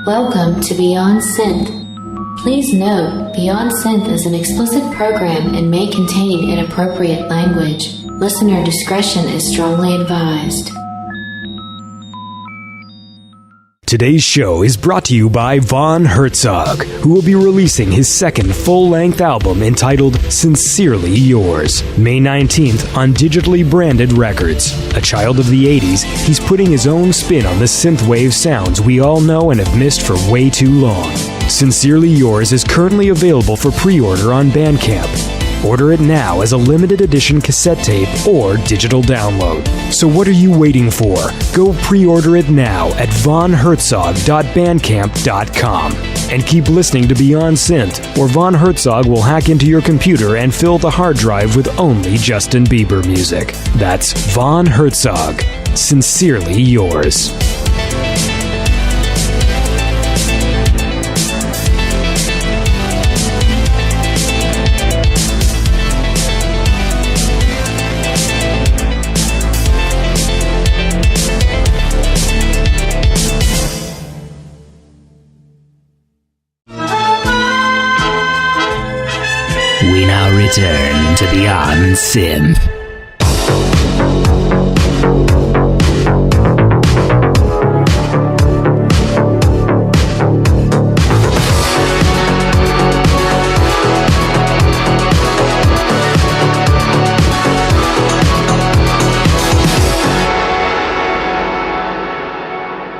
Welcome to Beyond Synth. Please note, Beyond Synth is an explicit program and may contain inappropriate language. Listener discretion is strongly advised. Today's show is brought to you by Von Herzog, who will be releasing his second full-length album entitled Sincerely Yours, May 19th on digitally branded records. A child of the 80s, he's putting his own spin on the synthwave sounds we all know and have missed for way too long. Sincerely Yours is currently available for pre-order on Bandcamp. Order it now as a limited edition cassette tape or digital download. So what are you waiting for? Go pre-order it now at vonherzog.bandcamp.com. And keep listening to Beyond Synth, or Von Herzog will hack into your computer and fill the hard drive with only Justin Bieber music. That's Von Herzog. Sincerely yours. We now return to Beyond Synth.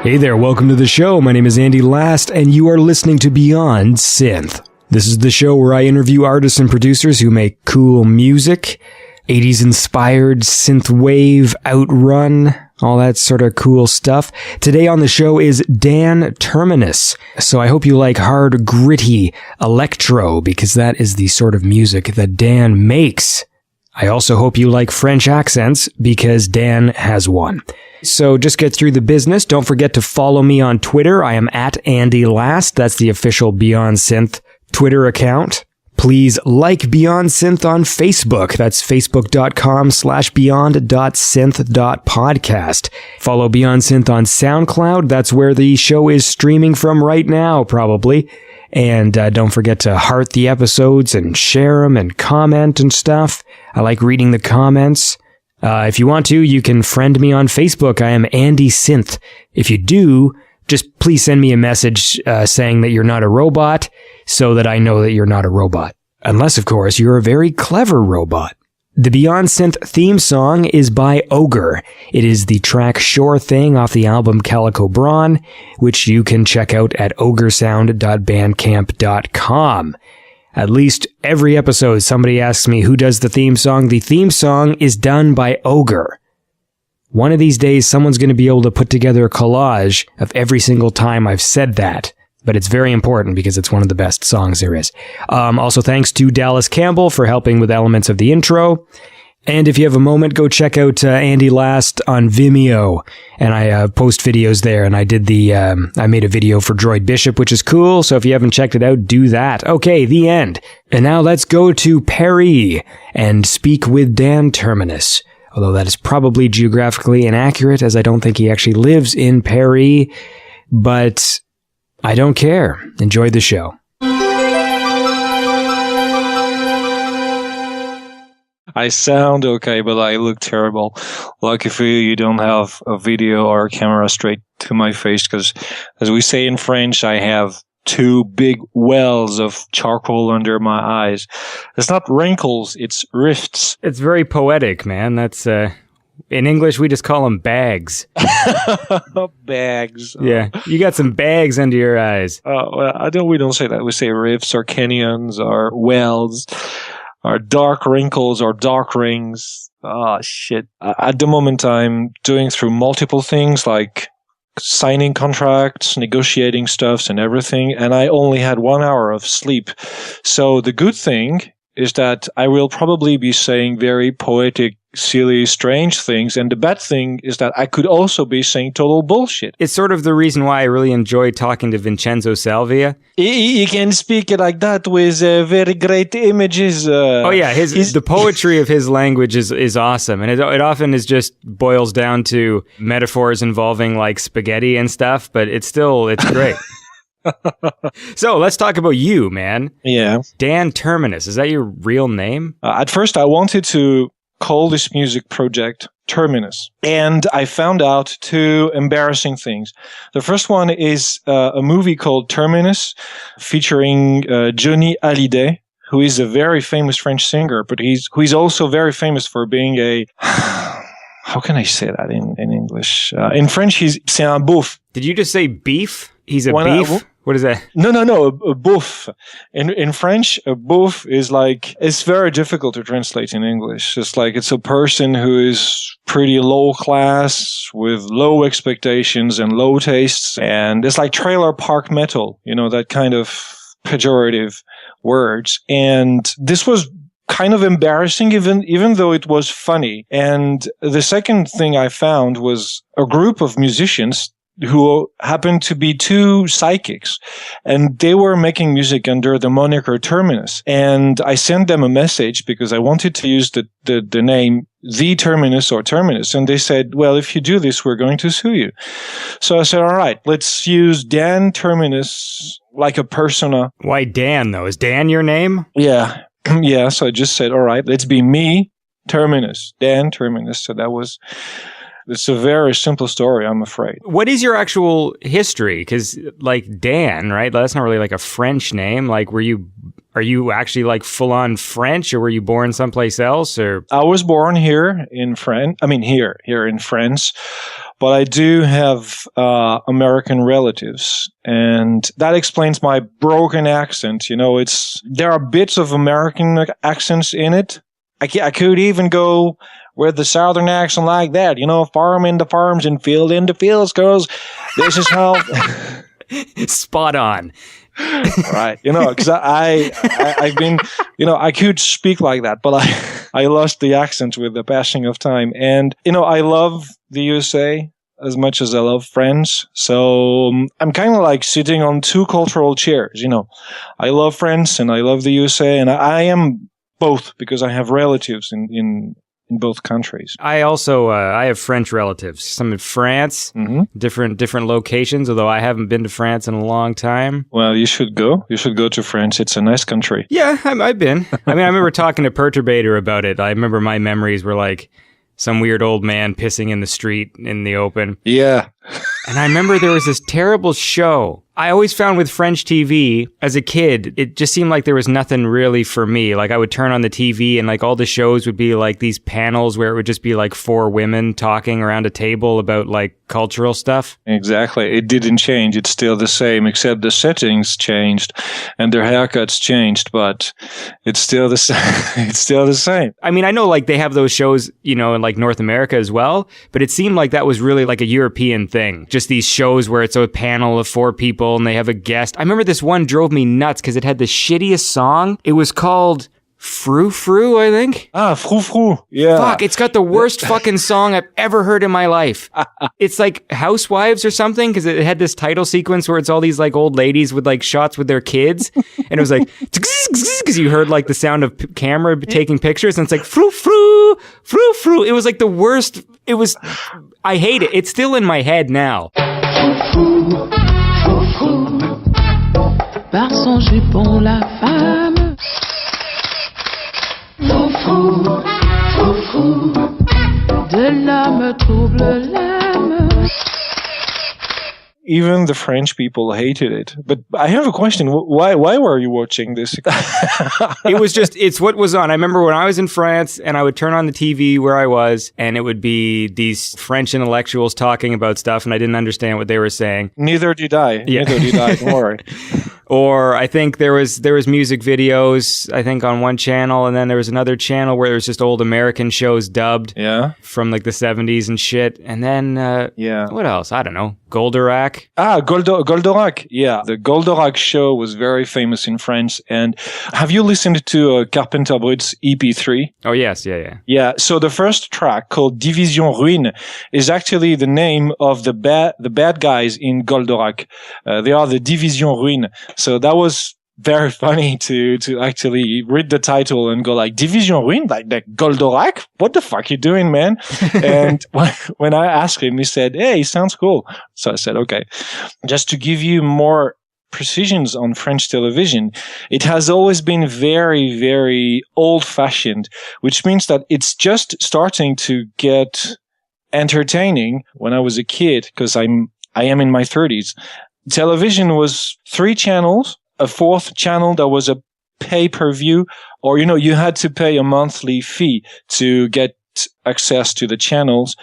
Hey there, welcome to the show. My name is Andy Last, and you are listening to Beyond Synth. This is the show where I interview artists and producers who make cool music, 80s inspired, synthwave, outrun, all that sort of cool stuff. Today on the show is Dan Terminus. So I hope you like hard, gritty electro, because that is the sort of music that Dan makes. I also hope you like French accents, because Dan has one. So just get through the business. Don't forget to follow me on Twitter. I am at Andy Last. That's the official Beyond Synth Twitter account. Please like Beyond Synth on Facebook. That's facebook.com/beyond.synth.podcast. Follow Beyond Synth on SoundCloud. That's where the show is streaming from right now, probably. And don't forget to heart the episodes and share them and comment and stuff. I like reading the comments. If you want to, you can friend me on Facebook. I am Andy Synth. If you do, just please send me a message saying that you're not a robot, so that I know that you're not a robot. Unless, of course, you're a very clever robot. The Beyond Synth theme song is by OGRE. It is the track Sure Thing off the album Calico Brawn, which you can check out at ogresound.bandcamp.com. At least every episode, somebody asks me who does the theme song. The theme song is done by OGRE. One of these days, someone's going to be able to put together a collage of every single time I've said that. But it's very important because it's one of the best songs there is. Also, thanks to Dallas Campbell for helping with elements of the intro. And if you have a moment, go check out Andy Last on Vimeo. And I post videos there. And I did I made a video for Droid Bishop, which is cool. So if you haven't checked it out, do that. Okay, the end. And now let's go to Paris and speak with Dan Terminus. Although that is probably geographically inaccurate, as I don't think he actually lives in Paris. But I don't care. Enjoy the show. I sound okay, but I look terrible. Lucky for you, you don't have a video or a camera straight to my face, because, as we say in French, I have two big wells of charcoal under my eyes. It's not wrinkles, it's rifts. It's very poetic, man. That's, in English, we just call them bags. Bags. Yeah, you got some bags under your eyes. Well, we don't say that. We say rifts or canyons or wells or dark wrinkles or dark rings. Shit. At the moment, I'm doing through multiple things like signing contracts, negotiating stuffs and everything, and I only had 1 hour of sleep. So the good thing is that I will probably be saying very poetic silly, strange things. And the bad thing is that I could also be saying total bullshit. It's sort of the reason why I really enjoy talking to Vincenzo Salvia. He can speak like that with very great images. The poetry of his language is awesome. And it often boils down to metaphors involving like spaghetti and stuff, but it's great. So let's talk about you, man. Yeah. Dan Terminus. Is that your real name? At first, I wanted to call this music project Terminus. And I found out two embarrassing things. The first one is a movie called Terminus featuring Johnny Hallyday, who is a very famous French singer, but who is also very famous for being a... How can I say that in English? In French, c'est un beauf. Did you just say beef? He's a beef? What is that? No, a beauf. In French, a beauf is like, it's very difficult to translate in English. It's a person who is pretty low class with low expectations and low tastes. And it's like trailer park metal, that kind of pejorative words. And this was kind of embarrassing, even though it was funny. And the second thing I found was a group of musicians who happened to be two psychics, and they were making music under the moniker Terminus. And I sent them a message because I wanted to use the name The Terminus or Terminus. And they said, well, if you do this, we're going to sue you. So I said, all right, let's use Dan Terminus like a persona. Why Dan, though? Is Dan your name? Yeah. Yeah. So I just said, all right, let's be me, Terminus, Dan Terminus. So it's a very simple story, I'm afraid. What is your actual history? Because, like, Dan, right? That's not really like a French name. Like, are you actually like full-on French, or were you born someplace else? Or I was born here in France. I mean, here in France. But I do have American relatives, and that explains my broken accent. There are bits of American accents in it. I could even go with the southern accent like that, farm into farms and field into fields, because this is how... Spot on. Right. Because I've been, I could speak like that, but I lost the accent with the passing of time. And, I love the USA as much as I love France. So I'm kind of like sitting on two cultural chairs, I love France and I love the USA, and I am both because I have relatives in both countries. I also I have French relatives. Some in France, different locations. Although I haven't been to France in a long time. Well, you should go. You should go to France. It's a nice country. Yeah, I've been. I remember talking to Perturbator about it. I remember my memories were like some weird old man pissing in the street in the open. Yeah. And I remember there was this terrible show. I always found with French TV, as a kid, it just seemed like there was nothing really for me. Like, I would turn on the TV and like all the shows would be like these panels where it would just be like four women talking around a table about like cultural stuff. Exactly. It didn't change. It's still the same, except the settings changed and their haircuts changed, but it's still the same. It's still the same. I mean, I know like they have those shows, in like North America as well, but it seemed like that was really like a European thing. Just these shows where it's a panel of four people and they have a guest. I remember this one drove me nuts because it had the shittiest song. It was called Frou Frou, I think. Frou Frou. Yeah. Fuck, it's got the worst fucking song I've ever heard in my life. It's like Housewives or something, because it had this title sequence where it's all these like old ladies with like shots with their kids. And it was like, because you heard like the sound of camera taking pictures, and it's like Frou Frou, Frou Frou. It was like the worst. I hate it. It's still in my head now. Par son jupon la femme. Foufou, foufou, de l'homme trouble l'âme. Even the French people hated it. But I have a question. Why were you watching this? It's what was on. I remember when I was in France and I would turn on the TV where I was, and it would be these French intellectuals talking about stuff, and I didn't understand what they were saying. Neither did I. Yeah. Neither did I. Don't worry. Or I think there was music videos, I think, on one channel, and then there was another channel where there was just old American shows dubbed Yeah. from like the 70s and shit. And then, Yeah. what else? I don't know. Goldorak? Goldorak. Yeah, the Goldorak show was very famous in France. And have you listened to Carpenter Brut's EP3? Oh, yes. Yeah. Yeah, so the first track called Division Ruine is actually the name of the bad guys in Goldorak. They are the Division Ruine. So that was very funny to actually read the title and go like, Division Ruine? Like Goldorak? What the fuck you doing, man? And when I asked him, he said, hey, sounds cool. So I said, okay. Just to give you more precisions on French television, it has always been very, very old-fashioned, which means that it's just starting to get entertaining. When I was a kid, because I am in my 30s, television was 3 channels, a 4th channel that was a pay-per-view, or, you had to pay a monthly fee to get access to the channels.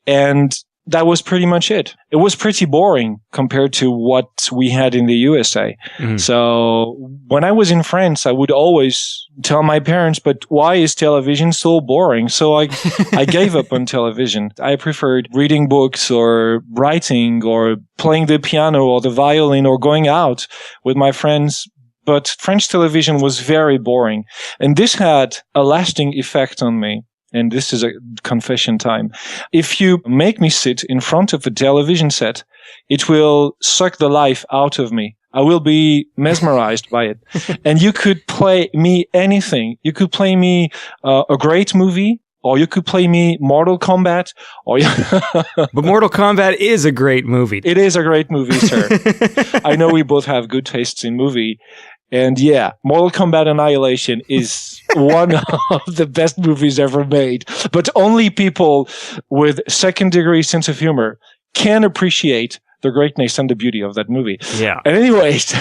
And that was pretty much it. It was pretty boring compared to what we had in the USA. Mm-hmm. So when I was in France, I would always tell my parents, but why is television so boring? So I gave up on television. I preferred reading books or writing or playing the piano or the violin or going out with my friends. But French television was very boring. And this had a lasting effect on me. And this is a confession time. If you make me sit in front of a television set, it will suck the life out of me. I will be mesmerized by it. And you could play me anything. You could play me a great movie, or you could play me Mortal Kombat, or But Mortal Kombat is a great movie. It is a great movie, sir. I know we both have good tastes in movie. And yeah, Mortal Kombat Annihilation is one of the best movies ever made. But only people with second-degree sense of humor can appreciate the greatness and the beauty of that movie. Yeah. And anyways,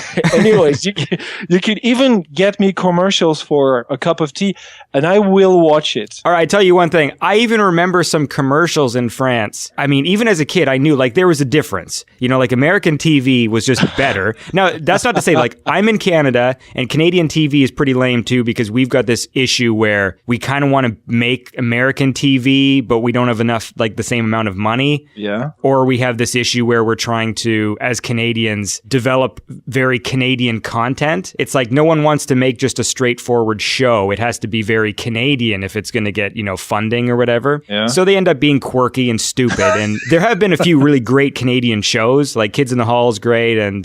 you could even get me commercials for a cup of tea, and I will watch it. All right, I tell you one thing. I even remember some commercials in France. I mean, even as a kid, I knew like there was a difference. Like American TV was just better. Now, that's not to say like I'm in Canada and Canadian TV is pretty lame too, because we've got this issue where we kind of want to make American TV, but we don't have enough, like the same amount of money. Yeah. Or we have this issue where we're trying to, as Canadians, develop very Canadian content. It's like no one wants to make just a straightforward show. It has to be very Canadian if it's going to get, funding or whatever. Yeah. So they end up being quirky and stupid. And there have been a few really great Canadian shows, like Kids in the Hall is great, and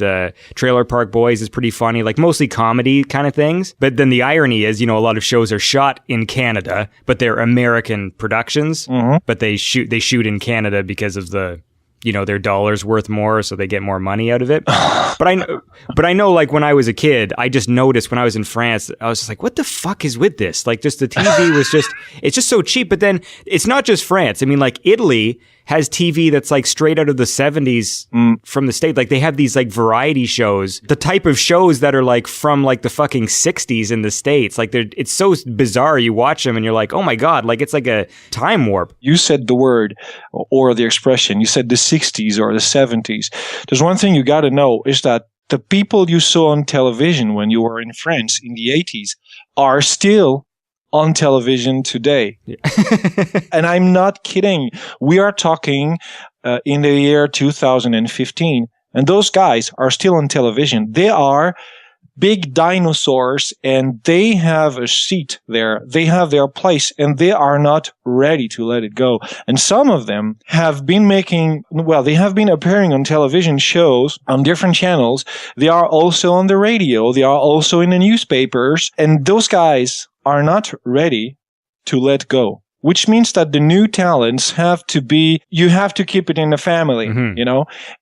Trailer Park Boys is pretty funny, like mostly comedy kind of things. But then the irony is, a lot of shows are shot in Canada, but they're American productions, but they shoot in Canada because of the their dollar's worth more, so they get more money out of it. But I know, like, when I was a kid, I just noticed when I was in France, I was just like, what the fuck is with this? Like, just the TV was it's just so cheap. But then it's not just France. I mean, like, Italy has TV that's like straight out of the 70s from the States. Like, they have these like variety shows, the type of shows that are like from like the fucking 60s in the States. Like, it's so bizarre. You watch them and you're like, oh my God, like it's like a time warp. You said the word or the expression. You said the 60s or the 70s. There's one thing you got to know is that the people you saw on television when you were in France in the 80s are still on television today. Yeah. And I'm not kidding. We are talking in the year 2015, and those guys are still on television. They are big dinosaurs, and they have a seat there. They have their place, and they are not ready to let it go. And some of them have been they have been appearing on television shows on different channels. They are also on the radio. They are also in the newspapers. And those guys are not ready to let go, which means that the new talents you have to keep it in the family,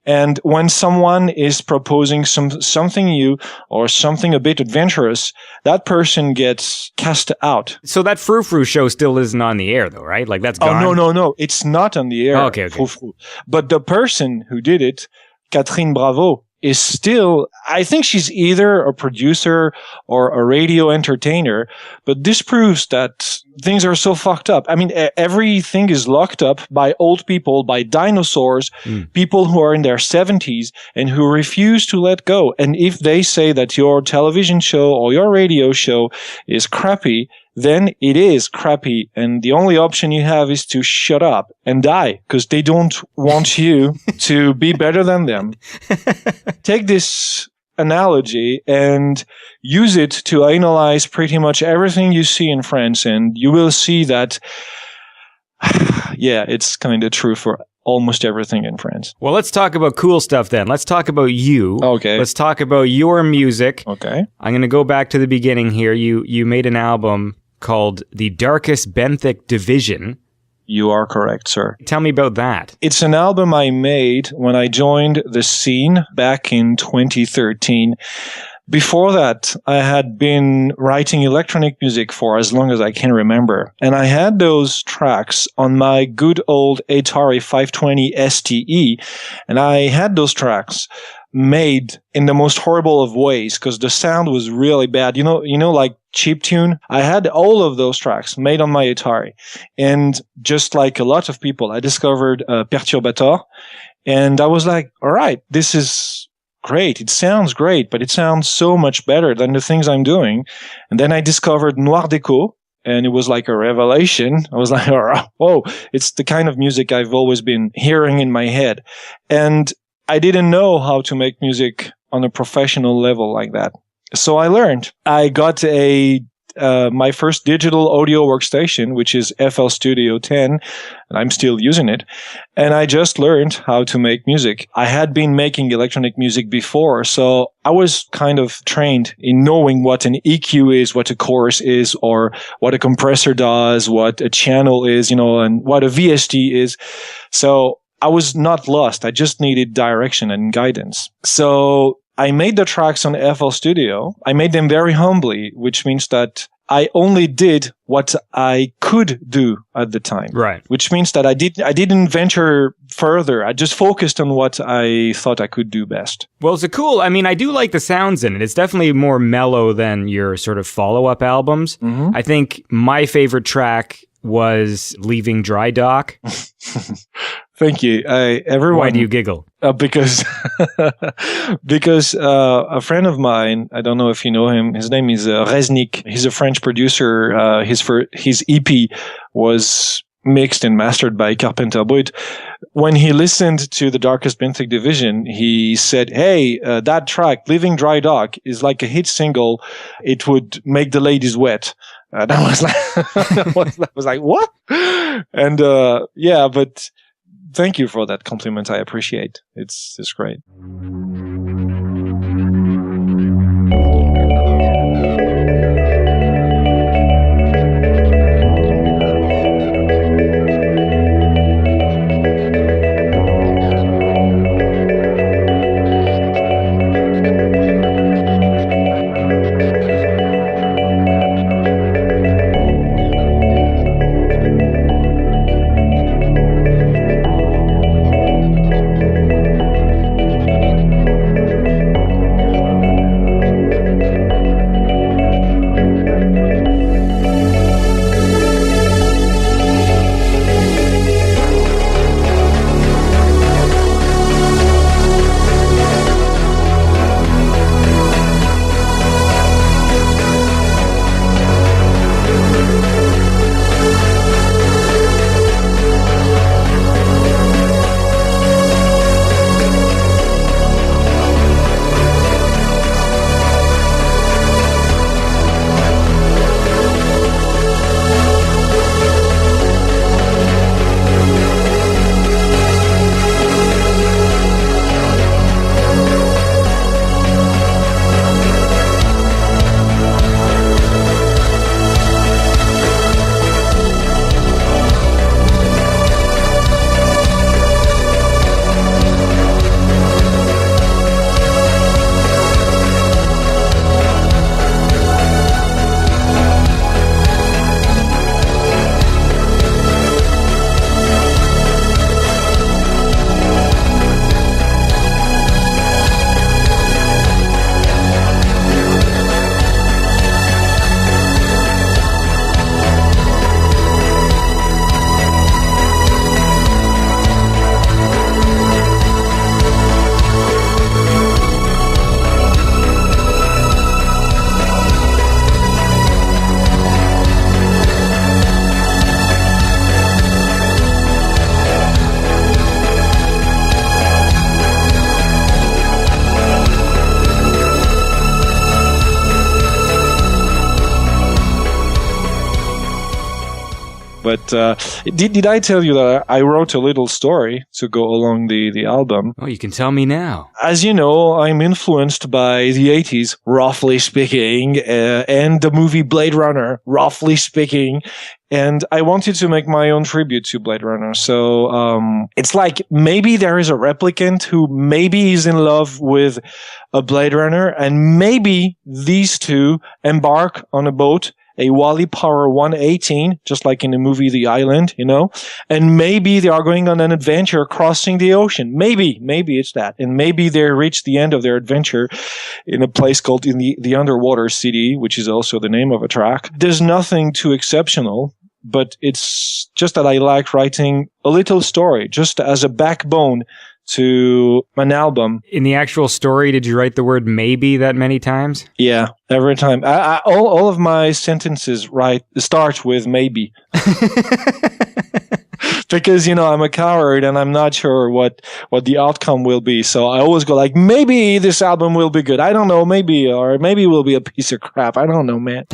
And when someone is proposing something new or something a bit adventurous, that person gets cast out. So that Frou Frou show still isn't on the air though, right? Like that's gone? Oh, no. It's not on the air. Oh, okay. Frou Frou. But the person who did it, Catherine Bravo, is still, I think she's either a producer or a radio entertainer, but this proves that things are so fucked up. I mean, everything is locked up by old people, by dinosaurs, people who are in their 70s and who refuse to let go. And if they say that your television show or your radio show is crappy, then it is crappy. And the only option you have is to shut up and die, because they don't want you to be better than them. Take this analogy and use it to analyze pretty much everything you see in France, and you will see that, yeah, it's kind of true for almost everything in France. Well, let's talk about cool stuff then. Let's talk about you. Okay. Let's talk about your music. Okay. I'm going to go back to the beginning here. You made an album called The Darkest Benthic Division. You are correct, sir. Tell me about that. It's an album I made when I joined the scene back in 2013. Before that, I had been writing electronic music for as long as I can remember. And I had those tracks on my good old Atari 520 STE. And I had those tracks made in the most horrible of ways because the sound was really bad. You know, like chiptune. I had all of those tracks made on my Atari. And just like a lot of people, I discovered Perturbator. And I was like, all right, this is great. It sounds great, but it sounds so much better than the things I'm doing. And then I discovered Noir Déco, and it was like a revelation. I was like, oh, whoa, it's the kind of music I've always been hearing in my head. And I didn't know how to make music on a professional level like that. So I learned. I got my first digital audio workstation, which is FL Studio 10, and I'm still using it. And I just learned how to make music. I had been making electronic music before, so I was kind of trained in knowing what an EQ is, what a chorus is, or what a compressor does, what a channel is, and what a VST is. So I was not lost. I just needed direction and guidance. So I made the tracks on FL Studio. I made them very humbly, which means that I only did what I could do at the time. Right. Which means that I didn't venture further. I just focused on what I thought I could do best. Well, it's I do like the sounds in it. It's definitely more mellow than your sort of follow-up albums. Mm-hmm. I think my favorite track was Leaving Dry Dock. Thank you. Why do you giggle? Because a friend of mine, I don't know if you know him, his name is Reznik. He's a French producer. His EP was mixed and mastered by Carpenter Brut. When he listened to The Darkest Benthic Division, he said, hey, that track, Leaving Dry Dock, is like a hit single. It would make the ladies wet. That was like, what? And yeah, but thank you for that compliment. I appreciate. It's great. But did I tell you that I wrote a little story to go along the album? Oh, you can tell me now. As you know, I'm influenced by the 80s, roughly speaking, and the movie Blade Runner, roughly speaking. And I wanted to make my own tribute to Blade Runner. So it's like maybe there is a replicant who maybe is in love with a Blade Runner, and maybe these two embark on a boat, a Wally Power 118, just like in the movie The Island, you know, and maybe they are going on an adventure crossing the ocean. Maybe it's that. And maybe they reach the end of their adventure in a place called the Underwater City, which is also the name of a track. There's nothing too exceptional, but it's just that I like writing a little story just as a backbone to an album. In the actual story, did you write the word maybe that many times? Yeah, every time. All of my sentences start with maybe. Because, you know, I'm a coward and I'm not sure what the outcome will be. So I always go like, maybe this album will be good. I don't know, maybe, or maybe it will be a piece of crap. I don't know, man.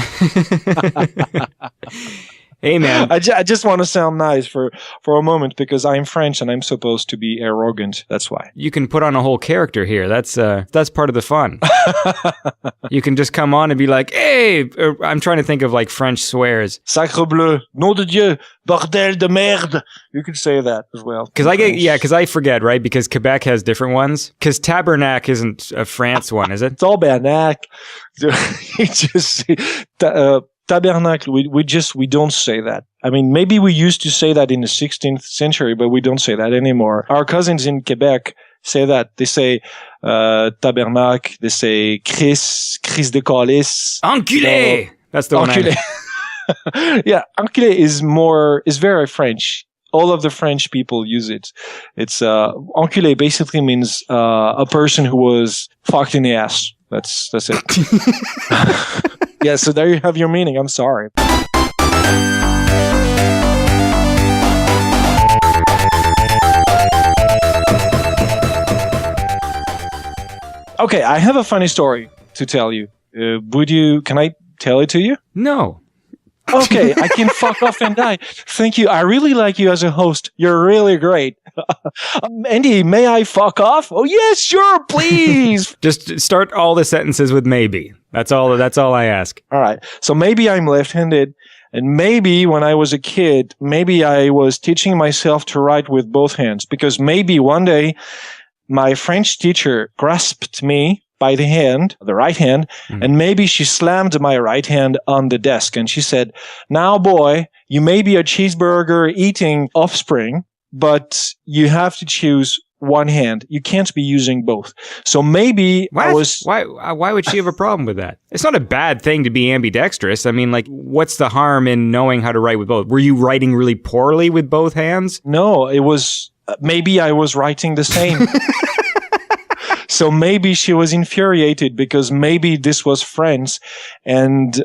Hey, man. I just want to sound nice for a moment because I'm French and I'm supposed to be arrogant. That's why. You can put on a whole character here. That's part of the fun. You can just come on and be like, hey, I'm trying to think of like French swears. Sacre bleu, nom de Dieu, bordel de merde. You could say that as well. Because I forget, right? Because Quebec has different ones. Because tabernacle isn't a France one, is it? Tabernacle. You just tabernacle, we don't say that. I mean, maybe we used to say that in the 16th century, but we don't say that anymore. Our cousins in Quebec say that. They say tabernacle, they say Chris de Calice. Enculé! That's the enculé. One. Yeah, enculé is very French. All of the French people use it. It's enculé basically means a person who was fucked in the ass. That's it. Yeah, so there you have your meaning. I'm sorry. Okay, I have a funny story to tell you. Can I tell it to you? No. Okay, I can fuck off and die. Thank you. I really like you as a host. You're really great. Andy, may I fuck off? Oh, yes, sure, please. Just start all the sentences with maybe. That's all I ask. All right. So maybe I'm left-handed, and maybe when I was a kid, maybe I was teaching myself to write with both hands, because maybe one day my French teacher grasped me by the right hand, and maybe she slammed my right hand on the desk and she said, now boy, you may be a cheeseburger eating offspring, but you have to choose one hand. You can't be using both. So maybe why would she have a problem with that? It's not a bad thing to be ambidextrous. I mean, like, what's the harm in knowing how to write with both? Were you writing really poorly with both hands? No, it was, maybe I was writing the same. So maybe she was infuriated because maybe this was friends. And,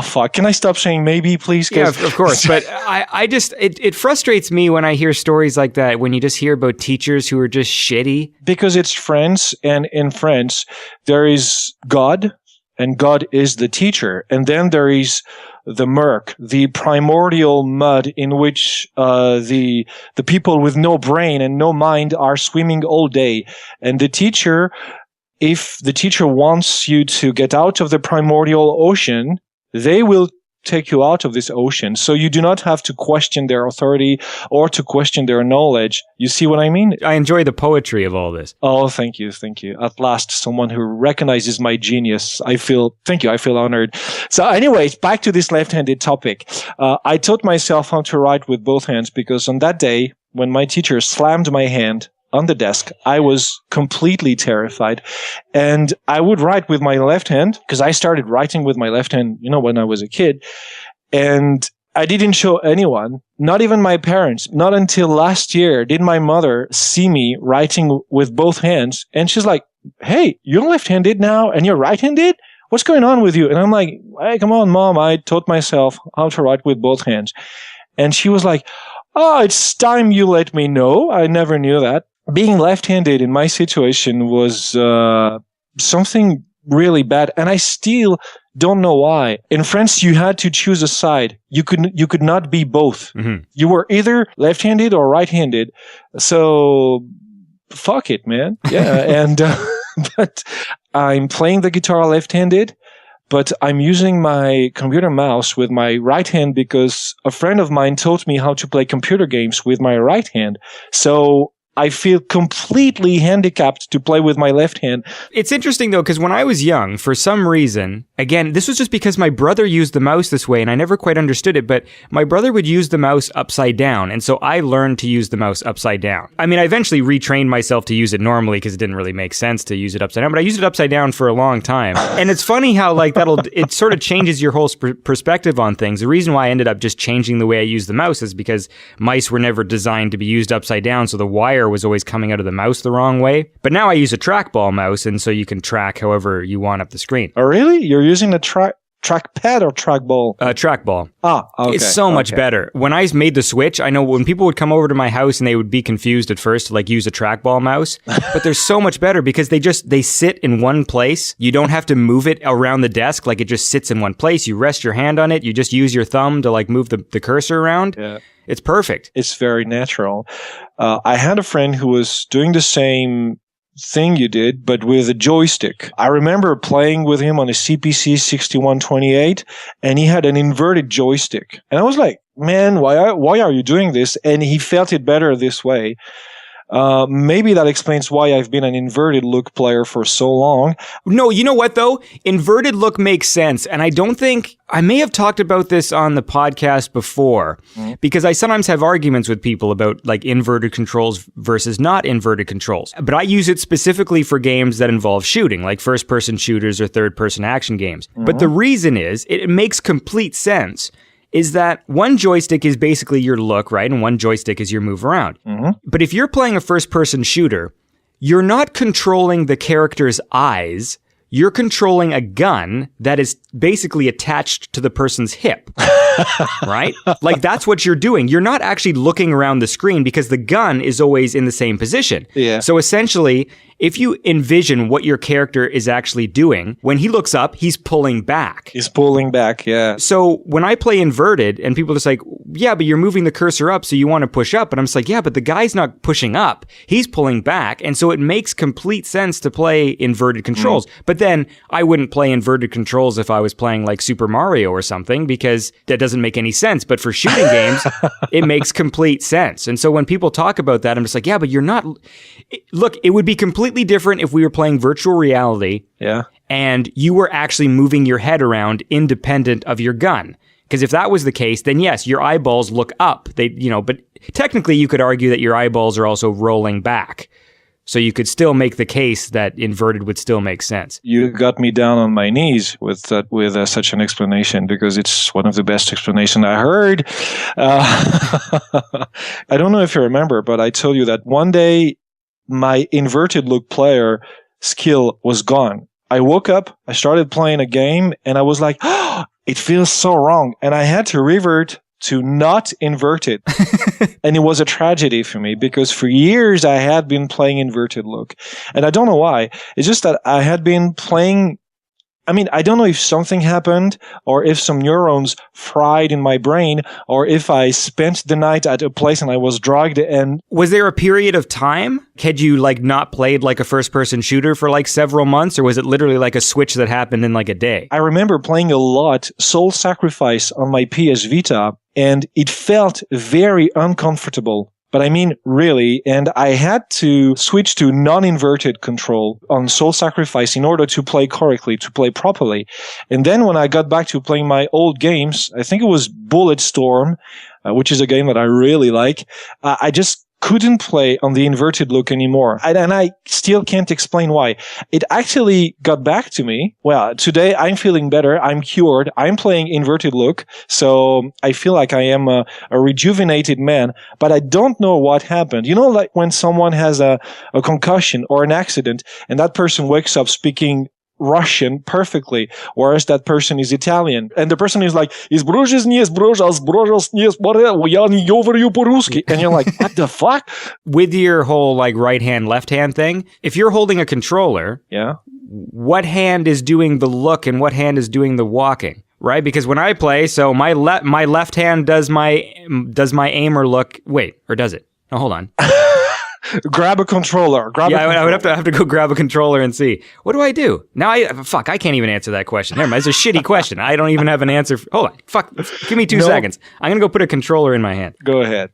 fuck. Can I stop saying maybe, please? Yeah, of course. But I just, it frustrates me when I hear stories like that, when you just hear about teachers who are just shitty. Because it's France, and in France, there is God, and God is the teacher. And then there is the murk, the primordial mud in which the people with no brain and no mind are swimming all day. And the teacher, if the teacher wants you to get out of the primordial ocean, they will take you out of this ocean. So you do not have to question their authority or to question their knowledge. You see what I mean? I enjoy the poetry of all this. Oh, thank you. Thank you. At last, someone who recognizes my genius. Thank you. I feel honored. So anyways, back to this left-handed topic. I taught myself how to write with both hands because on that day, when my teacher slammed my hand on the desk, I was completely terrified. And I would write with my left hand because I started writing with my left hand, when I was a kid. And I didn't show anyone, not even my parents. Not until last year did my mother see me writing with both hands. And she's like, hey, you're left-handed now and you're right-handed? What's going on with you? And I'm like, hey, come on, Mom. I taught myself how to write with both hands. And she was like, oh, it's time you let me know. I never knew that. Being left-handed in my situation was something really bad. And I still Don't know why. In France, you had to choose a side. You could not be both. Mm-hmm. You were either left-handed or right-handed. So fuck it, man. Yeah. And, but I'm playing the guitar left-handed, but I'm using my computer mouse with my right hand because a friend of mine taught me how to play computer games with my right hand. So I feel completely handicapped to play with my left hand. It's interesting, though, because when I was young, for some reason, again, this was just because my brother used the mouse this way, and I never quite understood it, but my brother would use the mouse upside down, and so I learned to use the mouse upside down. I mean, I eventually retrained myself to use it normally because it didn't really make sense to use it upside down, but I used it upside down for a long time. And it's funny how, like, it sort of changes your whole perspective on things. The reason why I ended up just changing the way I use the mouse is because mice were never designed to be used upside down, so the wire was always coming out of the mouse the wrong way. But now I use a trackball mouse, and so you can track however you want up the screen. Oh, really? You're using a trackpad or trackball? Trackball. Ah, okay. It's so much better. When I made the switch, I know when people would come over to my house and they would be confused at first to like use a trackball mouse, but they're so much better because they sit in one place. You don't have to move it around the desk. Like it just sits in one place. You rest your hand on it. You just use your thumb to like move the cursor around. Yeah. It's perfect. It's very natural. I had a friend who was doing the same thing you did, but with a joystick. I remember playing with him on a CPC 6128, and he had an inverted joystick. And I was like, man, why are you doing this? And he felt it better this way. Maybe that explains why I've been an inverted look player for so long. No, you know what though? Inverted look makes sense. And I may have talked about this on the podcast before, because I sometimes have arguments with people about like inverted controls versus not inverted controls. But I use it specifically for games that involve shooting, like first person shooters or third person action games. But the reason is it makes complete sense. Is that one joystick is basically your look, right? And one joystick is your move around. But if you're playing a first-person shooter, you're not controlling the character's eyes. You're controlling a gun that is basically attached to the person's hip, right? Like that's what you're doing. You're not actually looking around the screen because the gun is always in the same position. Yeah. So essentially, if you envision what your character is actually doing, when he looks up, he's pulling back. He's pulling back, yeah. So when I play inverted and people are just like, yeah, but you're moving the cursor up, so you want to push up. And I'm just like, yeah, but the guy's not pushing up. He's pulling back. And so it makes complete sense to play inverted controls. But then I wouldn't play inverted controls if I was playing like Super Mario or something because that doesn't make any sense. But for shooting games, it makes complete sense. And so when people talk about that, I'm just like, yeah, but you're not... Look, it would be completely different if we were playing virtual reality and you were actually moving your head around independent of your gun. Because if that was the case, then yes, your eyeballs look up. But technically you could argue that your eyeballs are also rolling back. So you could still make the case that inverted would still make sense. You got me down on my knees with such an explanation because it's one of the best explanations I heard. I don't know if you remember, but I told you that one day my inverted look player skill was gone. I woke up, I started playing a game, and I was like, oh, it feels so wrong. And I had to revert to not inverted. And it was a tragedy for me because for years I had been playing inverted look. And I don't know why. It's just that I had been playing... I mean, I don't know if something happened or if some neurons fried in my brain or if I spent the night at a place and I was drugged and... Was there a period of time? Had you like not played like a first-person shooter for like several months or was it literally like a switch that happened in like a day? I remember playing a lot Soul Sacrifice on my PS Vita and it felt very uncomfortable. But I mean, really, and I had to switch to non-inverted control on Soul Sacrifice in order to play correctly, to play properly. And then when I got back to playing my old games, I think it was Bulletstorm, which is a game that I really like, I just couldn't play on the inverted look anymore. And I still can't explain why. It actually got back to me. Well, today I'm feeling better. I'm cured. I'm playing inverted look. So I feel like I am a rejuvenated man, but I don't know what happened. You know, like when someone has a concussion or an accident and that person wakes up speaking Russian perfectly, whereas that person is Italian. And the person is like, and you're like, what the fuck? With your whole like right hand, left hand thing, if you're holding a controller, what hand is doing the look and what hand is doing the walking, right? Because when I play, so my left hand does my aim or look. Wait, or does it? No, hold on. Grab a controller. I would have to go grab a controller and see. What do I do? Now I can't even answer that question. Never mind. It's a shitty question. I don't even have an answer. Hold on. Fuck. Give me 2 seconds. I'm going to go put a controller in my hand. Go ahead.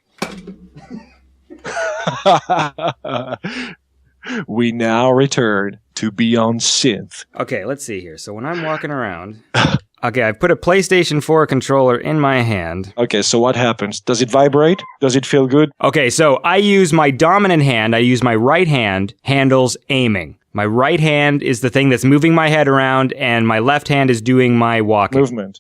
We now return to Beyond Synth. Okay, let's see here. So when I'm walking around... Okay, I put a PlayStation 4 controller in my hand. Okay, so what happens? Does it vibrate? Does it feel good? Okay, so I use my dominant hand. I use my right hand handles aiming. My right hand is the thing that's moving my head around, and my left hand is doing my walking. Movement.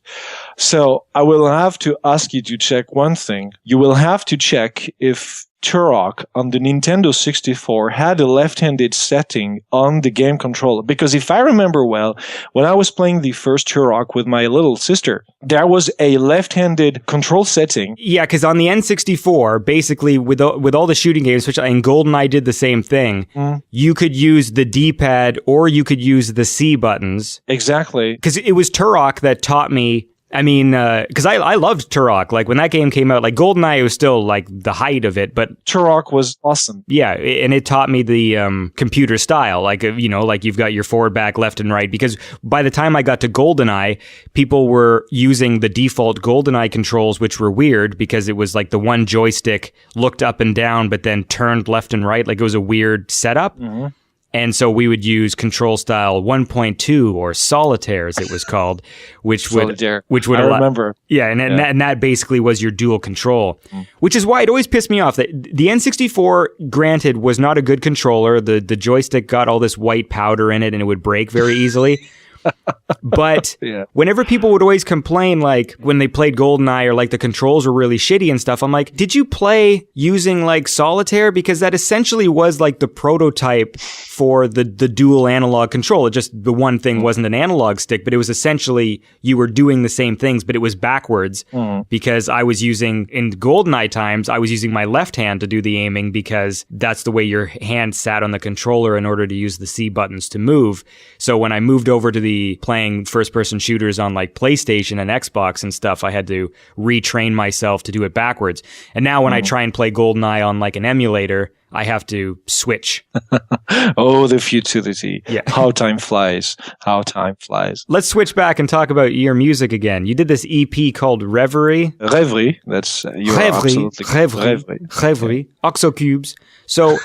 So I will have to ask you to check one thing. You will have to check if Turok on the Nintendo 64 had a left-handed setting on the game controller. Because if I remember well, when I was playing the first Turok with my little sister, there was a left-handed control setting. Yeah, because on the N64, basically with all the shooting games, which in GoldenEye did the same thing, you could use the D-pad or you could use the C buttons. Exactly. Because it was Turok that taught me. I mean, because I loved Turok. Like, when that game came out, like, GoldenEye was still, like, the height of it, but... Turok was awesome. Yeah, and it taught me the computer style. Like, like, you've got your forward, back, left, and right. Because by the time I got to GoldenEye, people were using the default GoldenEye controls, which were weird, because it was, like, the one joystick looked up and down, but then turned left and right. Like, it was a weird setup. Mm-hmm. And so we would use control style 1.2 or solitaire, as it was called, which would I remember. Yeah, and that basically was your dual control, which is why it always pissed me off that the N64, granted, was not a good controller. The joystick got all this white powder in it, and it would break very easily. But whenever people would always complain, like when they played GoldenEye or like the controls were really shitty and stuff, I'm like, did you play using like solitaire? Because that essentially was like the prototype for the dual analog control. It just, the one thing wasn't an analog stick, but it was essentially, you were doing the same things, but it was backwards because I was using, in GoldenEye times, I was using my left hand to do the aiming because that's the way your hand sat on the controller in order to use the C buttons to move. So when I moved over to the playing first-person shooters on like PlayStation and Xbox and stuff, I had to retrain myself to do it backwards. And now when I try and play GoldenEye on like an emulator, I have to switch. Oh, the futility. Yeah. How time flies. How time flies. Let's switch back and talk about your music again. You did this EP called Reverie. Reverie. That's, you are absolutely Reverie. Oxocubes. So...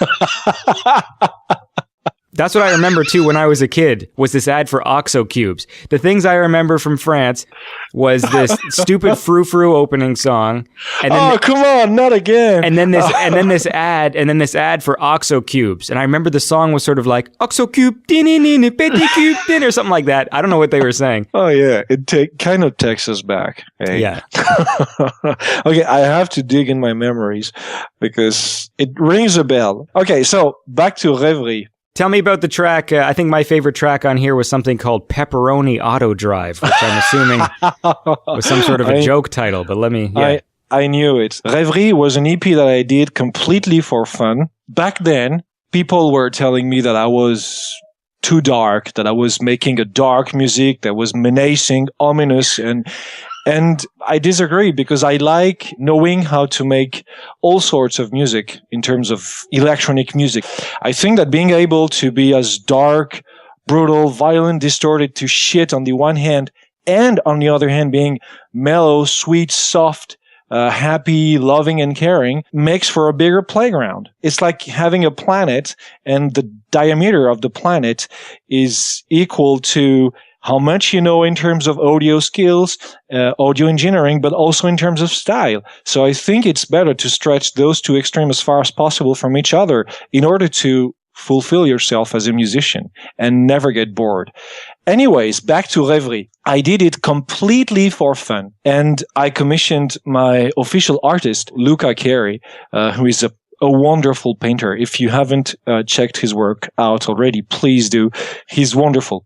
That's what I remember, too, when I was a kid, was this ad for OXO cubes. The things I remember from France was this stupid frou-frou opening song. And then come on, not again. And then this ad for OXO cubes. And I remember the song was sort of like, OXO cube, petit cube, or something like that. I don't know what they were saying. Oh, yeah. It kind of takes us back. Hey? Yeah. Okay, I have to dig in my memories because it rings a bell. Okay, so back to Reverie. Tell me about the track. I think my favorite track on here was something called Pepperoni Auto Drive, which I'm assuming was some sort of a joke title, but let me... Yeah. I knew it. Reverie was an EP that I did completely for fun. Back then, people were telling me that I was too dark, that I was making a dark music that was menacing, ominous, and I disagree because I like knowing how to make all sorts of music in terms of electronic music. I think that being able to be as dark, brutal, violent, distorted to shit on the one hand, and on the other hand being mellow, sweet, soft, happy, loving, and caring makes for a bigger playground. It's like having a planet and the diameter of the planet is equal to how much you know in terms of audio skills, audio engineering, but also in terms of style. So I think it's better to stretch those two extremes as far as possible from each other in order to fulfill yourself as a musician and never get bored. Anyways, back to Reverie. I did it completely for fun. And I commissioned my official artist, Luca Carey, who is a wonderful painter. If you haven't checked his work out already, please do. He's wonderful.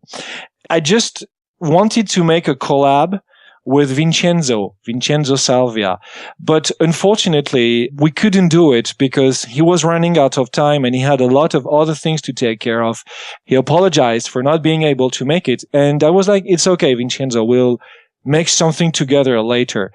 I just wanted to make a collab with Vincenzo Salvia. But unfortunately, we couldn't do it because he was running out of time and he had a lot of other things to take care of. He apologized for not being able to make it. And I was like, it's okay, Vincenzo, we'll make something together later.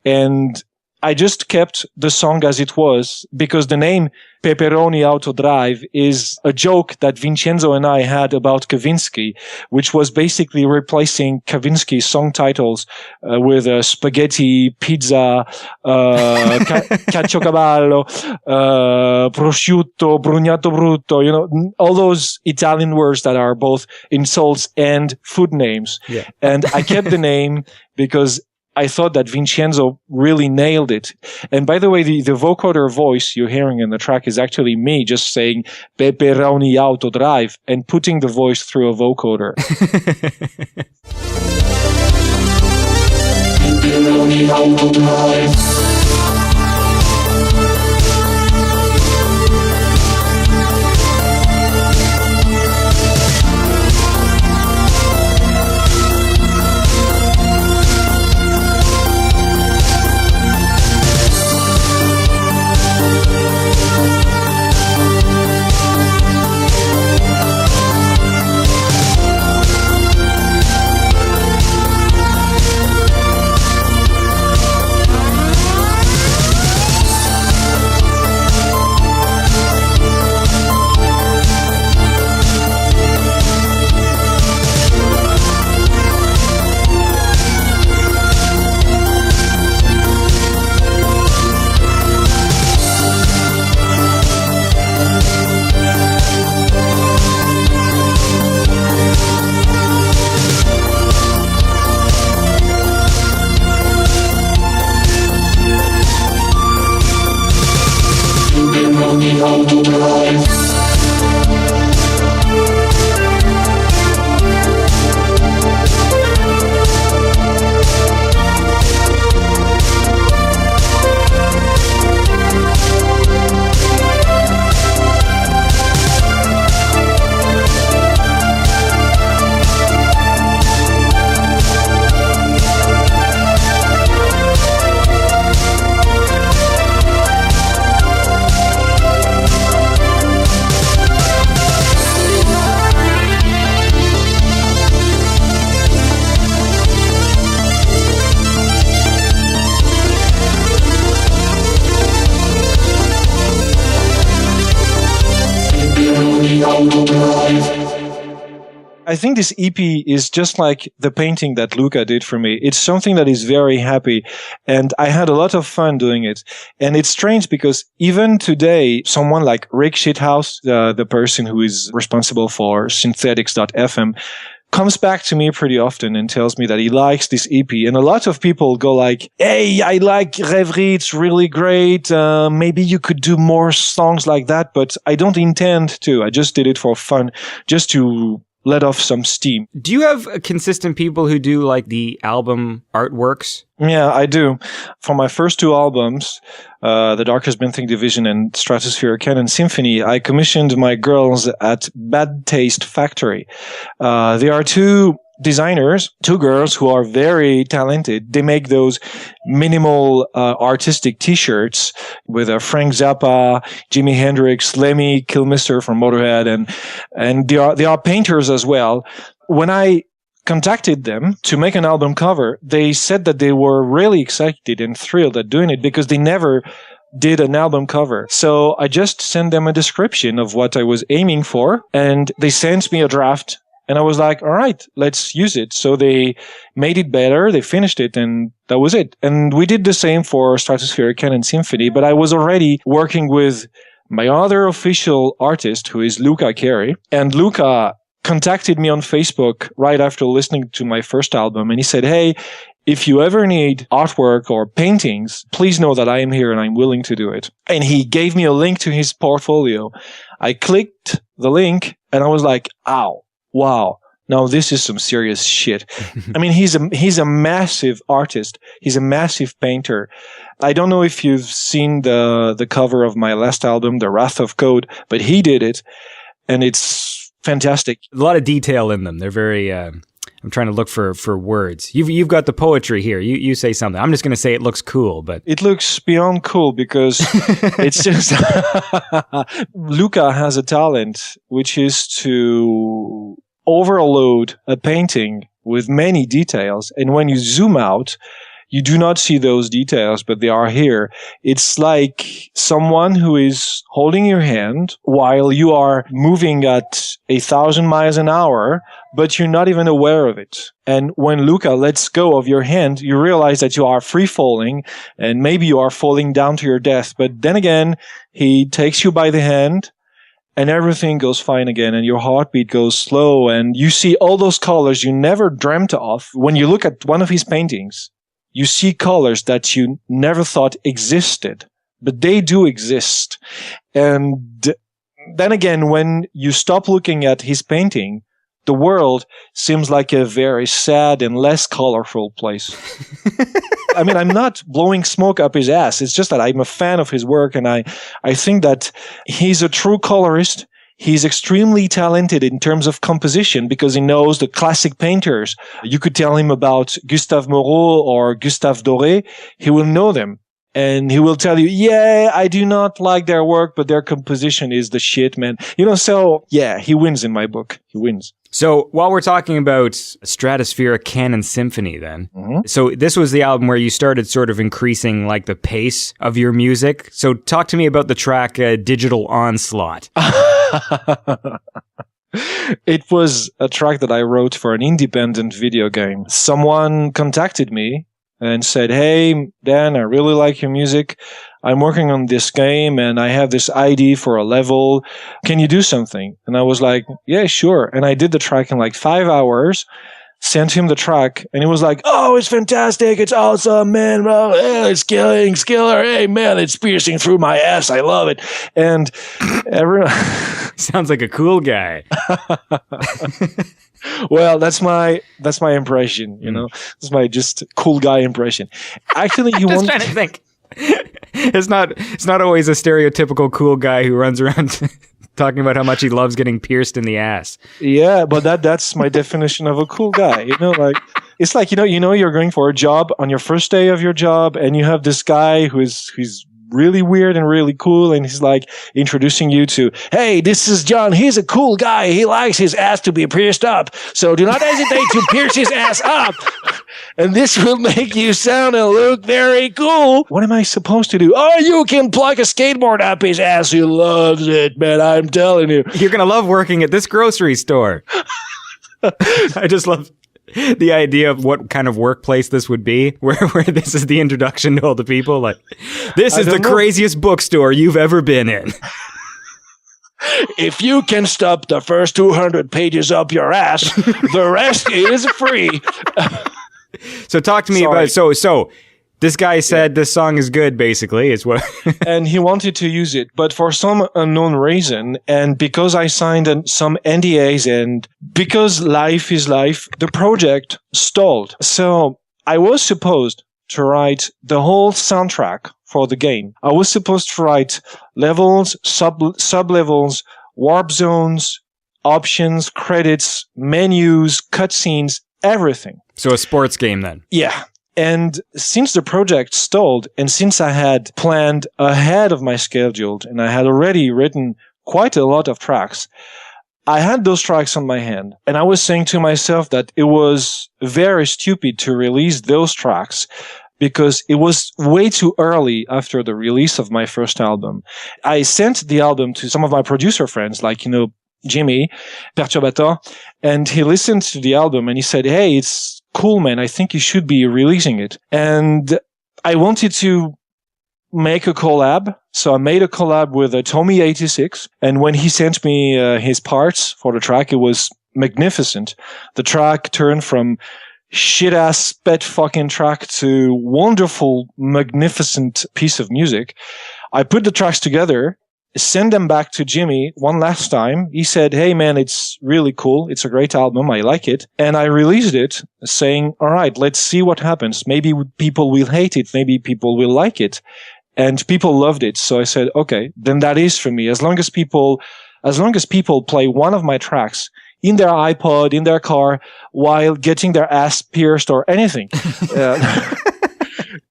And I just kept the song as it was because the name Pepperoni Auto Drive is a joke that Vincenzo and I had about Kavinsky, which was basically replacing Kavinsky's song titles with spaghetti, pizza, caciocavallo, prosciutto, brugnato brutto, all those Italian words that are both insults and food names. Yeah. And I kept the name because I thought that Vincenzo really nailed it. And by the way, the vocoder voice you're hearing in the track is actually me just saying Pepperoni Auto Drive and putting the voice through a vocoder. Pepperoni Auto Drive. I think this EP is just like the painting that Luca did for me. It's something that is very happy, and I had a lot of fun doing it. And it's strange because even today, someone like Rick Shithouse, the person who is responsible for synthetics.fm, comes back to me pretty often and tells me that he likes this EP. And a lot of people go like, hey, I like Rêverie, it's really great. Maybe you could do more songs like that, but I don't intend to. I just did it for fun, just to let off some steam. Do you have consistent people who do like the album artworks? Yeah, I do. For my first two albums, The Darkest Been Thing Division and Stratosphere Canon Symphony, I commissioned my girls at Bad Taste Factory. They are two designers, two girls who are very talented. They make those minimal artistic t-shirts with Frank Zappa, Jimi Hendrix, Lemmy Kilmister from Motorhead, and they are painters as well. When I contacted them to make an album cover, they said that they were really excited and thrilled at doing it because they never did an album cover. So I just sent them a description of what I was aiming for, and they sent me a draft. And I was like, all right, let's use it. So they made it better. They finished it, and that was it. And we did the same for Stratosphere Canon Symphony, but I was already working with my other official artist, who is Luca Carey. And Luca contacted me on Facebook right after listening to my first album. And he said, hey, if you ever need artwork or paintings, please know that I am here and I'm willing to do it. And he gave me a link to his portfolio. I clicked the link and I was like, ow. Wow. Now this is some serious shit. I mean, he's a massive artist. He's a massive painter. I don't know if you've seen the cover of my last album, The Wrath of Code, but he did it, and it's fantastic. A lot of detail in them. They're very I'm trying to look for words. You've got the poetry here. You say something. I'm just going to say it looks cool, but it looks beyond cool because it's just Luca has a talent which is to overload a painting with many details, and when you zoom out, you do not see those details, but they are here. It's like someone who is holding your hand while you are moving at 1,000 miles an hour, but you're not even aware of it. And when Luca lets go of your hand, you realize that you are free falling, and maybe you are falling down to your death. But then again, he takes you by the hand, and everything goes fine again, and your heartbeat goes slow, and you see all those colors you never dreamt of. When you look at one of his paintings, you see colors that you never thought existed, but they do exist. And then again, when you stop looking at his painting, the world seems like a very sad and less colorful place. I mean, I'm not blowing smoke up his ass. It's just that I'm a fan of his work, and I think that he's a true colorist. He's extremely talented in terms of composition because he knows the classic painters. You could tell him about Gustave Moreau or Gustave Doré. He will know them. And he will tell you, yeah, I do not like their work, but their composition is the shit, man. So yeah, he wins in my book. He wins. So while we're talking about Stratospheric Canon Symphony then, so this was the album where you started sort of increasing like the pace of your music. So talk to me about the track Digital Onslaught. It was a track that I wrote for an independent video game. Someone contacted me and said, hey, Dan, I really like your music. I'm working on this game and I have this ID for a level. Can you do something? And I was like, yeah, sure. And I did the track in like 5 hours, sent him the track, and he was like, oh, it's fantastic. It's awesome, man. Bro. It's killing, skiller. Hey, man, it's piercing through my ass. I love it. And everyone... Sounds like a cool guy. Well, that's my impression, That's my just cool guy impression. Actually, you want trying to think. It's not always a stereotypical cool guy who runs around talking about how much he loves getting pierced in the ass. Yeah, but that's my definition of a cool guy. It's like you're going for a job on your first day of your job, and you have this guy who's really weird and really cool, and he's like introducing you to, hey, this is John. He's a cool guy. He likes his ass to be pierced up, so do not hesitate to pierce his ass up, and this will make you sound and look very cool. What am I supposed to do? Oh, you can plug a skateboard up his ass. He loves it, man. I'm telling you. You're gonna love working at this grocery store. I just love the idea of what kind of workplace this would be, where this is the introduction to all the people. Like, this is the craziest bookstore you've ever been in. If you can stop the first 200 pages up your ass, the rest is free. So talk to me about, so this guy said this song is good, basically, is what. And he wanted to use it, but for some unknown reason, and because I signed some NDAs, and because life is life, the project stalled. So I was supposed to write the whole soundtrack for the game. I was supposed to write levels, sub-levels, warp zones, options, credits, menus, cutscenes, everything. So a sports game then? Yeah. And since the project stalled, and since I had planned ahead of my schedule, and I had already written quite a lot of tracks, I had those tracks on my hand. And I was saying to myself that it was very stupid to release those tracks because it was way too early after the release of my first album. I sent the album to some of my producer friends, like, Jimmy, Perturbator, and he listened to the album and he said, hey, it's cool, man. I think you should be releasing it. And I wanted to make a collab. So I made a collab with Tommy86. And when he sent me his parts for the track, it was magnificent. The track turned from shit-ass pet fucking track to wonderful, magnificent piece of music. I put the tracks together, send them back to Jimmy one last time. He said, hey man, it's really cool. It's a great album. I like it. And I released it saying, all right, let's see what happens. Maybe people will hate it. Maybe people will like it. And people loved it. So I said, okay, then that is for me. As long as people play one of my tracks in their iPod, in their car, while getting their ass pierced or anything.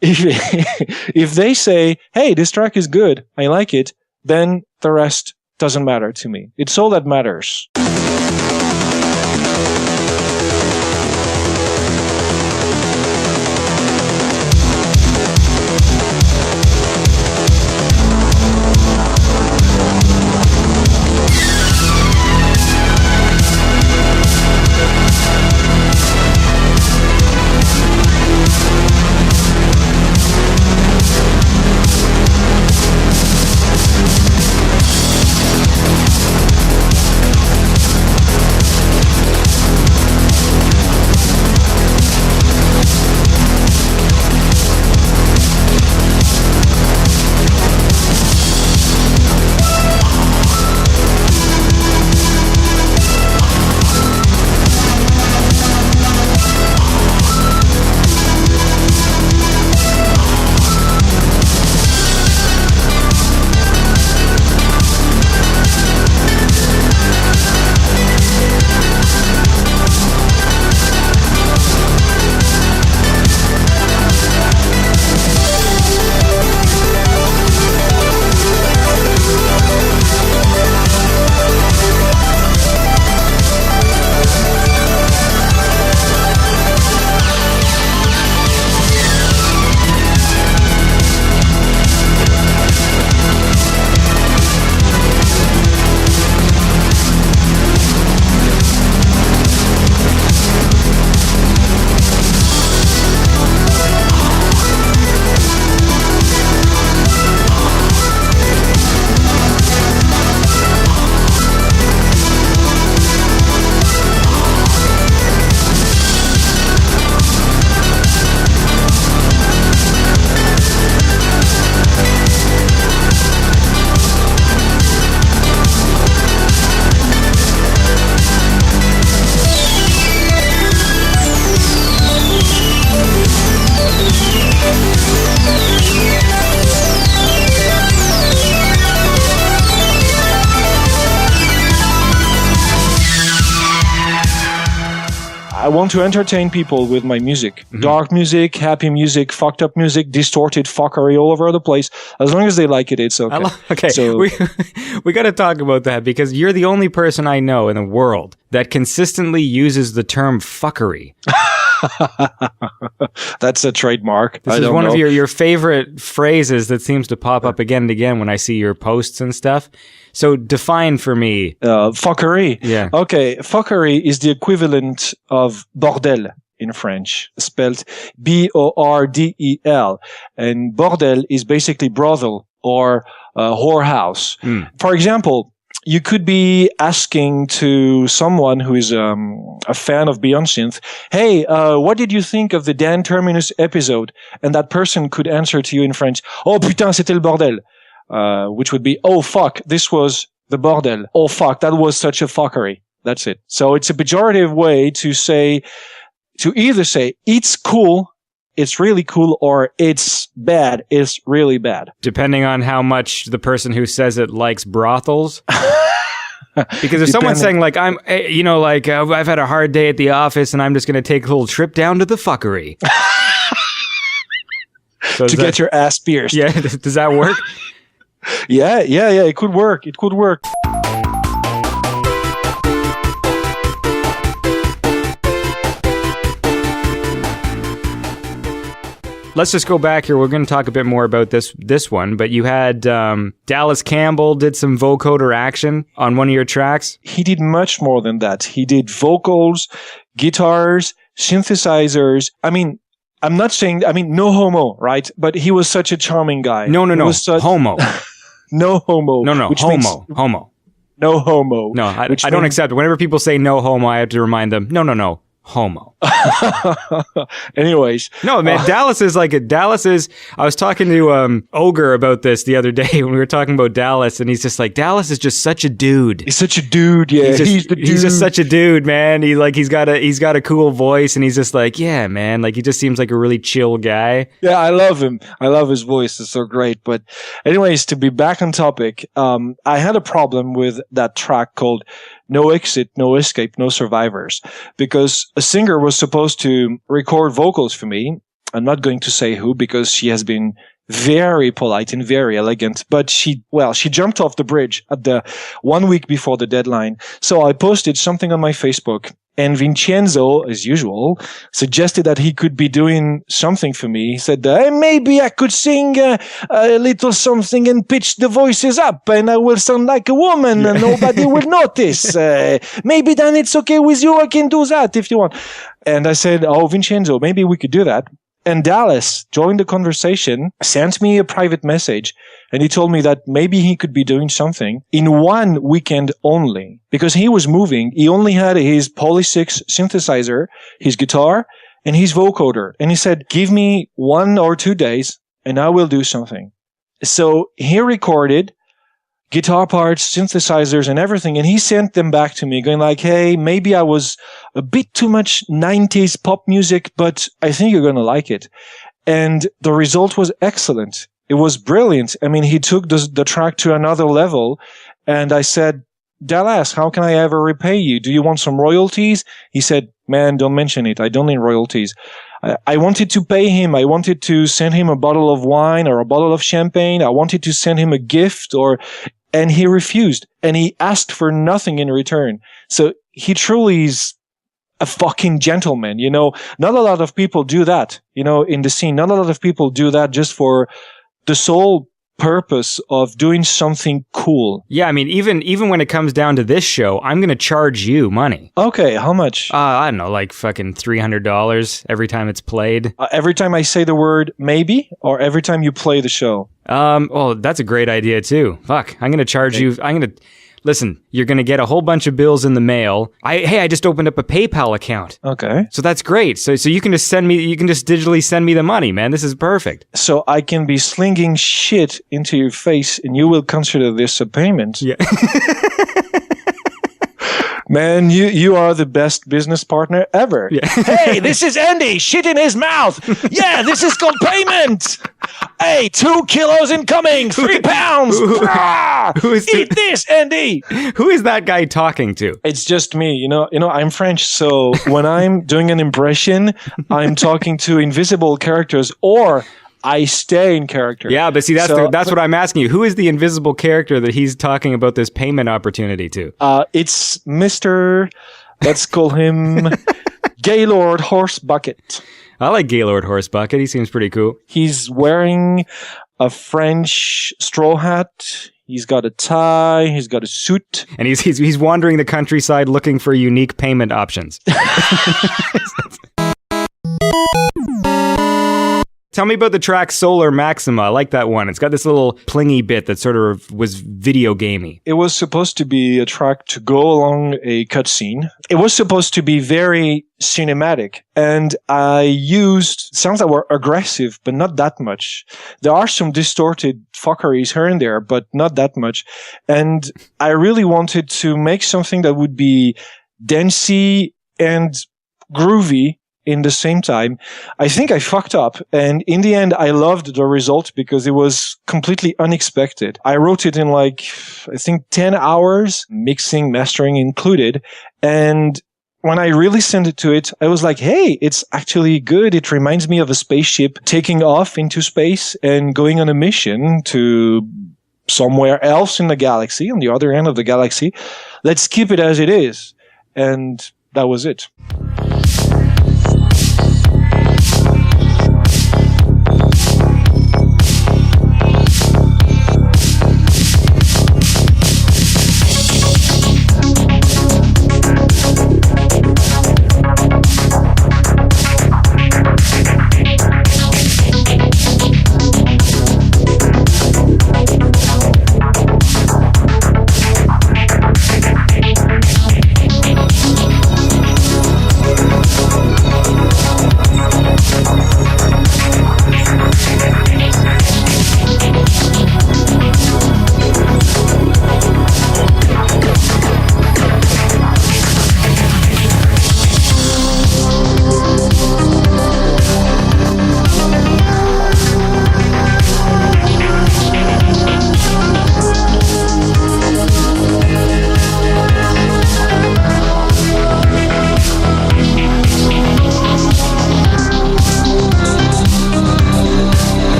If they say, hey, this track is good, I like it, then the rest doesn't matter to me. It's all that matters. I want to entertain people with my music. Mm-hmm. Dark music, happy music, fucked up music, distorted fuckery all over the place. As long as they like it, it's okay. Okay, so we got to talk about that because you're the only person I know in the world that consistently uses the term fuckery. That's a trademark. This is one of your favorite phrases that seems to pop up again and again when I see your posts and stuff. So define for me. Fuckery. Yeah. Okay. Fuckery is the equivalent of bordel in French, spelled B-O-R-D-E-L. And bordel is basically brothel or whorehouse. Mm. For example, you could be asking to someone who is a fan of Beyond Synth, hey, what did you think of the Dan Terminus episode? And that person could answer to you in French, oh putain, c'était le bordel. Which would be, oh fuck, this was the bordel. Oh fuck, that was such a fuckery. That's it. So it's a pejorative way to either say, it's cool, it's really cool, or it's bad, it's really bad. Depending on how much the person who says it likes brothels. Because if someone's saying like, I've had a hard day at the office and I'm just going to take a little trip down to the fuckery. So to get your ass pierced. Yeah. Does that work? Yeah. It could work. Let's just go back here. We're going to talk a bit more about this one, but you had Dallas Campbell did some vocoder action on one of your tracks. He did much more than that. He did vocals, guitars, synthesizers. I mean, I'm not saying, no homo, right? But he was such a charming guy. No. Homo. No homo. No, homo. No homo. No, I don't accept it. Whenever people say no homo, I have to remind them, no. Homo. Anyways. No, man, Dallas is, I was talking to OGRE about this the other day when we were talking about Dallas, and he's just like, Dallas is just such a dude. He's such a dude, yeah. He's the dude. He's just such a dude, man. He's got a cool voice, and he's just like, yeah, man, like he just seems like a really chill guy. Yeah, I love him. I love his voice. It's so great. But anyways, to be back on topic, I had a problem with that track called no exit, no escape, no survivors. Because a singer was supposed to record vocals for me. I'm not going to say who, because she has been very polite and very elegant, but she jumped off the bridge at the 1 week before the deadline. So I posted something on my Facebook, and Vincenzo, as usual, suggested that he could be doing something for me. He said, hey, maybe I could sing a little something and pitch the voices up, and I will sound like a woman, and nobody will notice. Maybe then it's okay with you. I can do that if you want. And I said, oh, Vincenzo, maybe we could do that. And Dallas joined the conversation, sent me a private message, and he told me that maybe he could be doing something in 1 weekend only. Because he was moving, he only had his Poly 6 synthesizer, his guitar, and his vocoder. And he said, give me 1 or 2 days, and I will do something. So he recorded guitar parts, synthesizers, and everything. And he sent them back to me going like, hey, maybe I was a bit too much 90s pop music, but I think you're going to like it. And the result was excellent. It was brilliant. I mean, he took the track to another level. And I said, Dallas, how can I ever repay you? Do you want some royalties? He said, man, don't mention it. I don't need royalties. I wanted to pay him. I wanted to send him a bottle of wine or a bottle of champagne. I wanted to send him a gift and he refused, and he asked for nothing in return. So he truly is a fucking gentleman. You know, not a lot of people do that, you know, in the scene. Not a lot of people do that just for the sole purpose of doing something cool. Yeah, I mean, even when it comes down to this show, I'm going to charge you money. Okay, how much? I don't know, like fucking $300 every time it's played. Every time I say the word maybe, or every time you play the show? Oh, that's a great idea too. Fuck, I'm going to charge you. Listen, you're going to get a whole bunch of bills in the mail. I just opened up a PayPal account. Okay. So that's great. So you can just digitally send me the money, man. This is perfect. So I can be slinging shit into your face and you will consider this a payment. Yeah. Man, you are the best business partner ever. Yeah. Hey, this is Andy. Shit in his mouth. Yeah, this is called payment. Hey, 2 kilos incoming. 3 pounds. Eat this, Andy. Who is that guy talking to? It's just me. You know, I'm French, so when I'm doing an impression, I'm talking to invisible characters, or I stay in character. Yeah, but see, that's what I'm asking you. Who is the invisible character that he's talking about this payment opportunity to? It's Mr. Let's call him Gaylord Horsebucket. I like Gaylord Horsebucket. He seems pretty cool. He's wearing a French straw hat. He's got a tie. He's got a suit. And he's wandering the countryside looking for unique payment options. Tell me about the track Solar Maxima. I like that one. It's got this little plingy bit that sort of was video gamey. It was supposed to be a track to go along a cutscene. It was supposed to be very cinematic. And I used sounds that were aggressive, but not that much. There are some distorted fuckeries here and there, but not that much. And I really wanted to make something that would be dancey and groovy in the same time. I think I fucked up, and in the end I loved the result because it was completely unexpected. I wrote it in I think 10 hours, mixing, mastering included, and when I really sent it to it, I was like, hey, it's actually good. It reminds me of a spaceship taking off into space and going on a mission to somewhere else in the galaxy, on the other end of the galaxy. Let's keep it as it is. And that was it.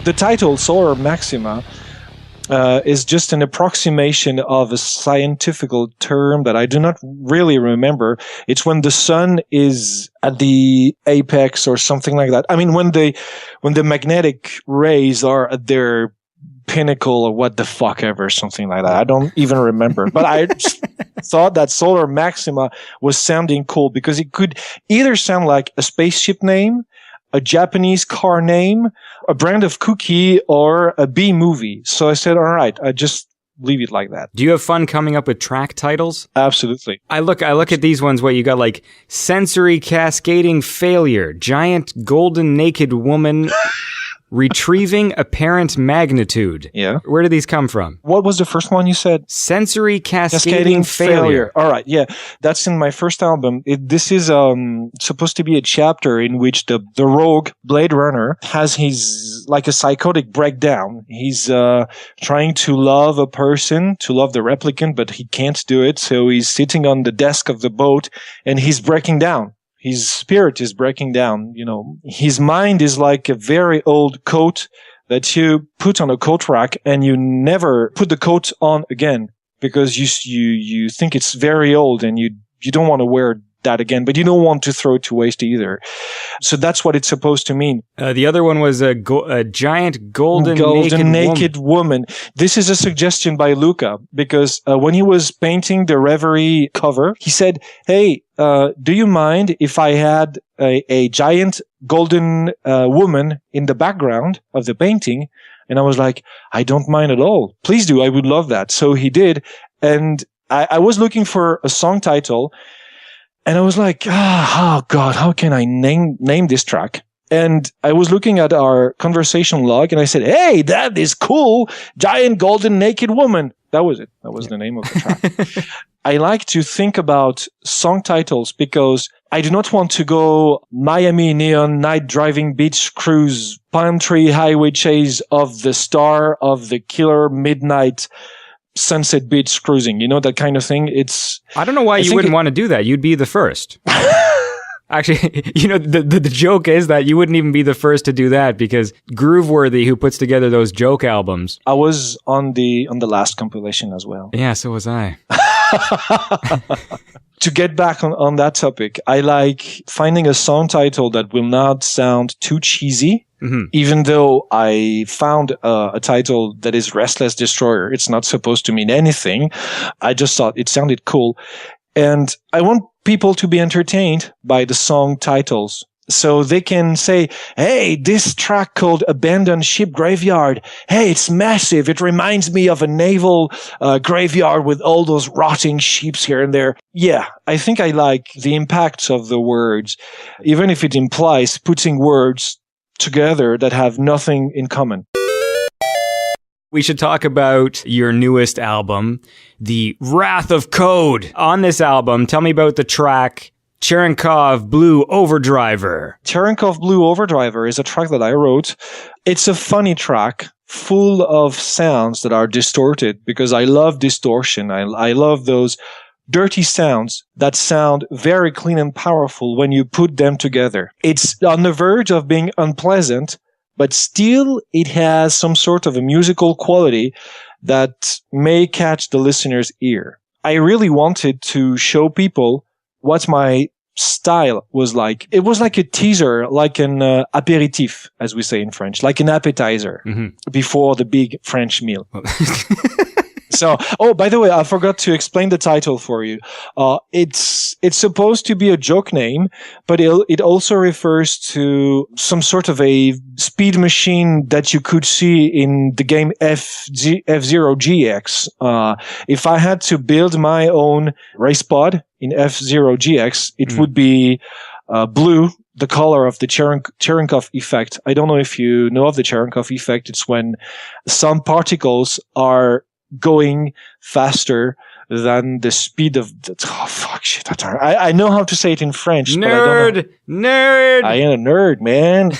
The title, Solar Maxima, is just an approximation of a scientific term that I do not really remember. It's when the sun is at the apex or something like that. I mean, when the magnetic rays are at their pinnacle or what the fuck ever, something like that. I don't even remember. But I thought that Solar Maxima was sounding cool because it could either sound like a spaceship name, a Japanese car name, a brand of cookie, or a B movie. So I said, all right, I just leave it like that. Do you have fun coming up with track titles? Absolutely. I look at these ones where you got like sensory cascading failure, giant golden naked woman retrieving apparent magnitude. Yeah. Where do these come from? What was the first one you said? Sensory cascading failure. All right. Yeah. That's in my first album. This is supposed to be a chapter in which the rogue Bladerunner has his like a psychotic breakdown. He's trying to love a person, to love the replicant, but he can't do it. So he's sitting on the desk of the boat and he's breaking down. His spirit is breaking down, you know. His mind is like a very old coat that you put on a coat rack and you never put the coat on again because you think it's very old and you don't want to wear that again, but you don't want to throw it to waste either. So that's what it's supposed to mean. The other one was a giant golden naked woman. This is a suggestion by Luca because when he was painting the Reverie cover, he said, hey, do you mind if I had a giant golden woman in the background of the painting? And I was like, I don't mind at all. Please do. I would love that. So he did. And I was looking for a song title. And I was like, oh God, how can I name this track? And I was looking at our conversation log and I said, hey, that is cool. Giant golden naked woman. That was it. That was the name of the track. I like to think about song titles because I do not want to go Miami Neon Night Driving Beach Cruise Palm Tree Highway Chase of the Star of the Killer Midnight Sunset Beach Cruising, you know, that kind of thing. I don't know why you wouldn't want to do that. You'd be the first. Actually, you know, the joke is that you wouldn't even be the first to do that because Grooveworthy, who puts together those joke albums. I was on the last compilation as well. Yeah, so was I. To get back on that topic, I like finding a song title that will not sound too cheesy. Mm-hmm. Even though I found a title that is Restless Destroyer, it's not supposed to mean anything. I just thought it sounded cool. And I want people to be entertained by the song titles. So they can say, hey, this track called Abandoned Ship Graveyard. Hey, it's massive. It reminds me of a naval graveyard with all those rotting ships here and there. Yeah, I think I like the impact of the words, even if it implies putting words together that have nothing in common. We should talk about your newest album, The Wrath of Code. On this album, tell me about the track Cherenkov Blue Overdriver. Cherenkov Blue Overdriver is a track that I wrote. It's a funny track full of sounds that are distorted because I love distortion. I love those dirty sounds that sound very clean and powerful when you put them together. It's on the verge of being unpleasant, but still it has some sort of a musical quality that may catch the listener's ear. I really wanted to show people what my style was like. It was like a teaser, like an apéritif, as we say in French, like an appetizer before the big French meal. So, oh, by the way, I forgot to explain the title for you. It's supposed to be a joke name, but it also refers to some sort of a speed machine that you could see in the game F-Zero GX. If I had to build my own race pod in F-Zero GX, it would be blue, the color of the Cherenkov effect. I don't know if you know of the Cherenkov effect. It's when some particles are going faster than the speed of I know how to say it in French. Nerd! But I don't know. Nerd! I am a nerd, man.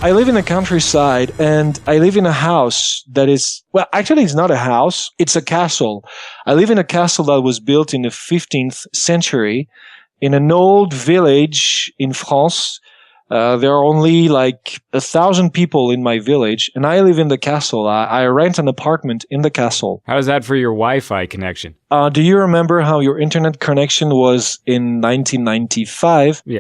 I live in the countryside and I live in a house that is, well, actually it's not a house. It's a castle. I live in a castle that was built in the 15th century in an old village in France. There are only like 1,000 people in my village, and I live in the castle. I rent an apartment in the castle. How's that for your Wi-Fi connection? Do you remember how your internet connection was in 1995? Yeah.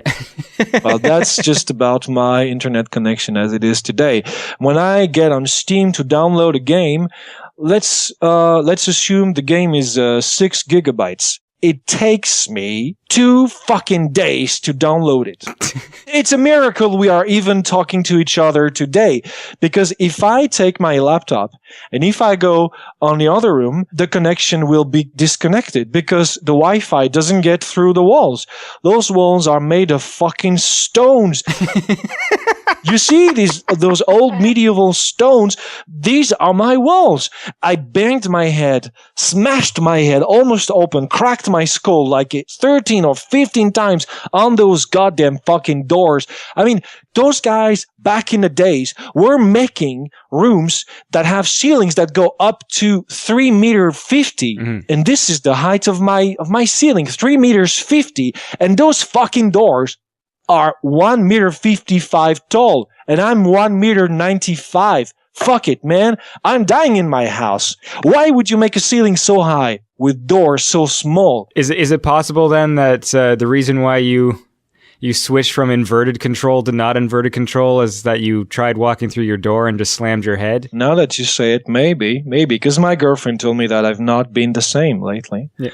Well, that's just about my internet connection as it is today. When I get on Steam to download a game, let's assume the game is 6 gigabytes. It takes me 2 fucking days to download it. It's a miracle we are even talking to each other today. Because if I take my laptop and if I go on the other room, the connection will be disconnected because the Wi-Fi doesn't get through the walls. Those walls are made of fucking stones. You see those old medieval stones? These are my walls. I banged my head, smashed my head almost open, cracked my skull like 13 or 15 times on those goddamn fucking doors. I mean, those guys back in the days were making rooms that have ceilings that go up to 3 meters 50. Mm-hmm. And this is the height of my ceiling, 3 meters 50. And those fucking doors are 1 meter 55 tall, and I'm 1 meter 95. Fuck it, man. I'm dying in my house. Why would you make a ceiling so high with doors so small? Is it possible then that the reason why you switched from inverted control to not inverted control is that you tried walking through your door and just slammed your head? Now that you say it, maybe, because my girlfriend told me that I've not been the same lately. Yeah.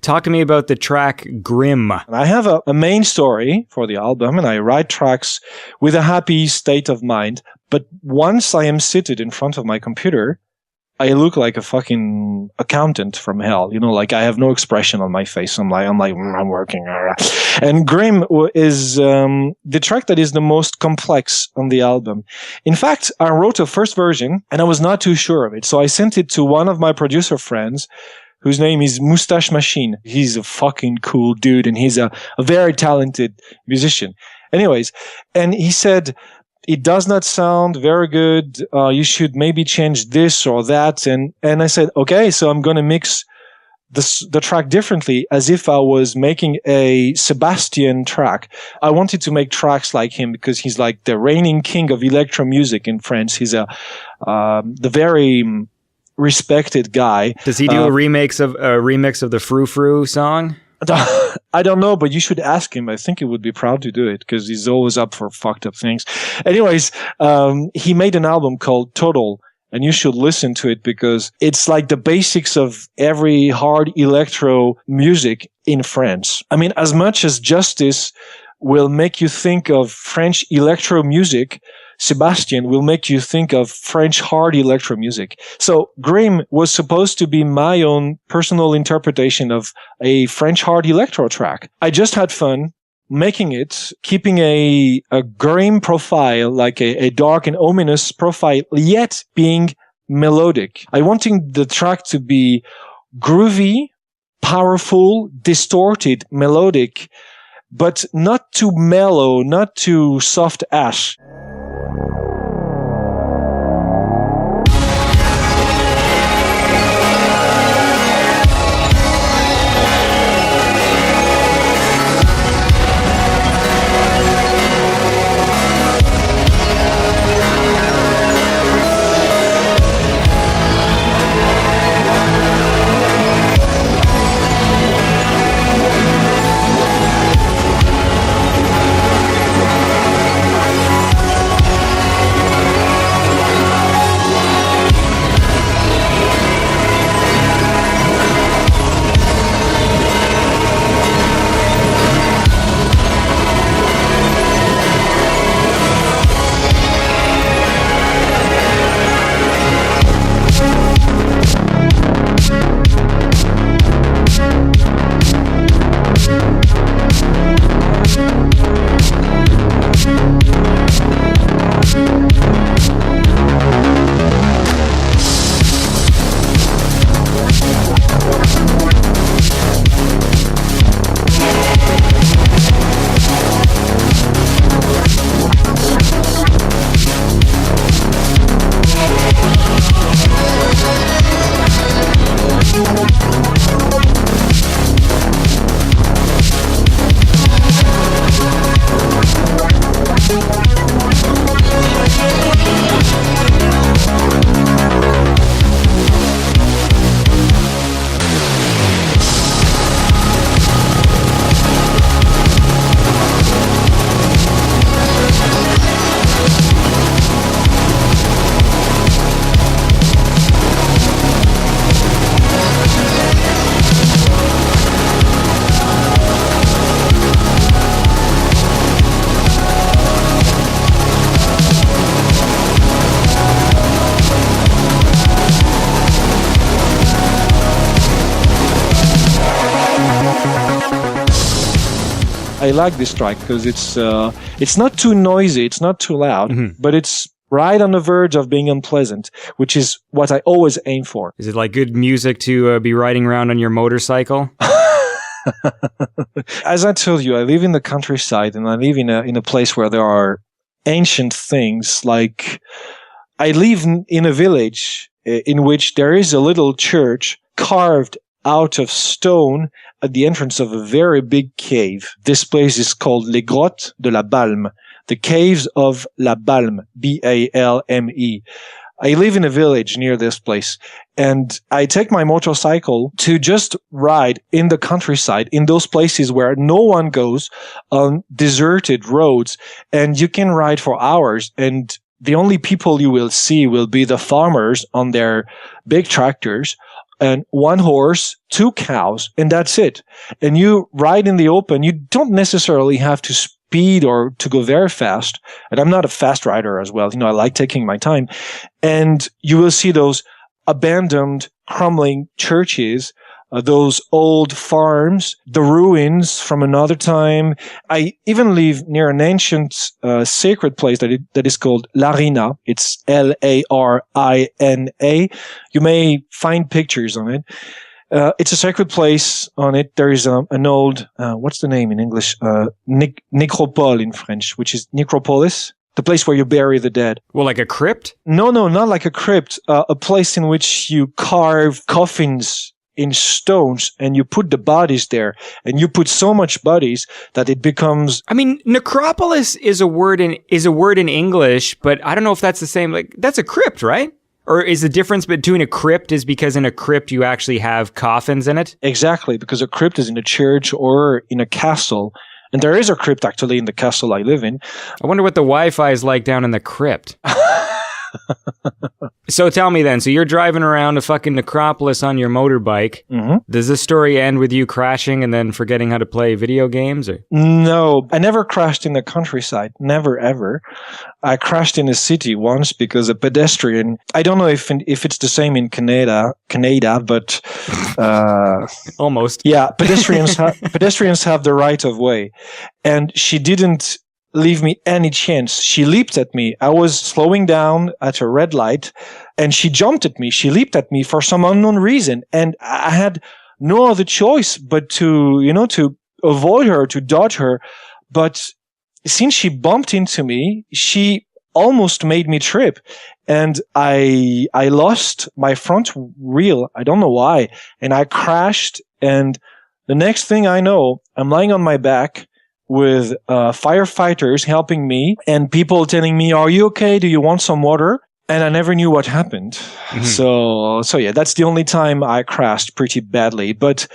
Talk to me about the track Grim. I have a main story for the album, and I write tracks with a happy state of mind. But once I am seated in front of my computer, I look like a fucking accountant from hell. You know, like I have no expression on my face. I'm working. And Grim is the track that is the most complex on the album. In fact, I wrote a first version and I was not too sure of it. So I sent it to one of my producer friends whose name is Mustache Machine. He's a fucking cool dude and he's a very talented musician. Anyways, and he said, it does not sound very good. You should maybe change this or that. And I said, okay, so I'm going to mix the track differently as if I was making a Sebastian track. I wanted to make tracks like him because he's like the reigning king of electro music in France. He's the very respected guy. Does he do a remix of the Frou Frou song? I don't know, but you should ask him. I think he would be proud to do it because he's always up for fucked up things. Anyways, he made an album called Total, and you should listen to it because it's like the basics of every hard electro music in France. I mean, as much as Justice will make you think of French electro music, Sebastian will make you think of French hard electro music. So Grim was supposed to be my own personal interpretation of a French hard electro track. I just had fun making it, keeping a grim profile, like a dark and ominous profile, yet being melodic. I wanted the track to be groovy, powerful, distorted, melodic, but not too mellow, not too soft ash. I like this track because it's not too noisy, it's not too loud, but it's right on the verge of being unpleasant, which is what I always aim for. Is it like good music to be riding around on your motorcycle? As I told you, I live in the countryside, and I live in a place where there are ancient things. Like, I live in a village in which there is a little church carved out of stone at the entrance of a very big cave. This place is called Les Grottes de la Balme, the caves of La Balme, Balme. I live in a village near this place, and I take my motorcycle to just ride in the countryside, in those places where no one goes, on deserted roads, and you can ride for hours, and the only people you will see will be the farmers on their big tractors, and one horse, 2 cows, and that's it. And you ride in the open. You don't necessarily have to speed or to go very fast. And I'm not a fast rider as well. I like taking my time. And you will see those abandoned, crumbling churches, those old farms, the ruins from another time. I even live near an ancient sacred place that is called Larina. It's Larina. You may find pictures on it. It's a sacred place. On it, there is an old, what's the name in English? Necropole in French, which is necropolis. The place where you bury the dead. Well, like a crypt? No, not like a crypt. A place in which you carve coffins in stones, and you put the bodies there, and you put so much bodies that it becomes. I mean, necropolis is a word in English, but I don't know if that's the same. Like, that's a crypt, right? Or is the difference between a crypt is because in a crypt you actually have coffins in it? Exactly, because a crypt is in a church or in a castle, and there is a crypt actually in the castle I live in. I wonder what the Wi-Fi is like down in the crypt. So tell me then, so you're driving around a fucking necropolis on your motorbike. Mm-hmm. Does this story end with you crashing and then forgetting how to play video games? Or? No, I never crashed in the countryside. Never, ever. I crashed in a city once because a pedestrian, I don't know if it's the same in Canada, but almost. Yeah, pedestrians have the right of way. And she didn't leave me any chance. She leaped at me. I was slowing down at a red light, and she jumped at me. She leaped at me for some unknown reason, and I had no other choice but to avoid her, to dodge her. But since she bumped into me, she almost made me trip, and I lost my front wheel. I don't know why, and I crashed. And the next thing I know, I'm lying on my back with firefighters helping me and people telling me, "Are you okay? Do you want some water?" And I never knew what happened. Mm-hmm. So yeah, that's the only time I crashed pretty badly. But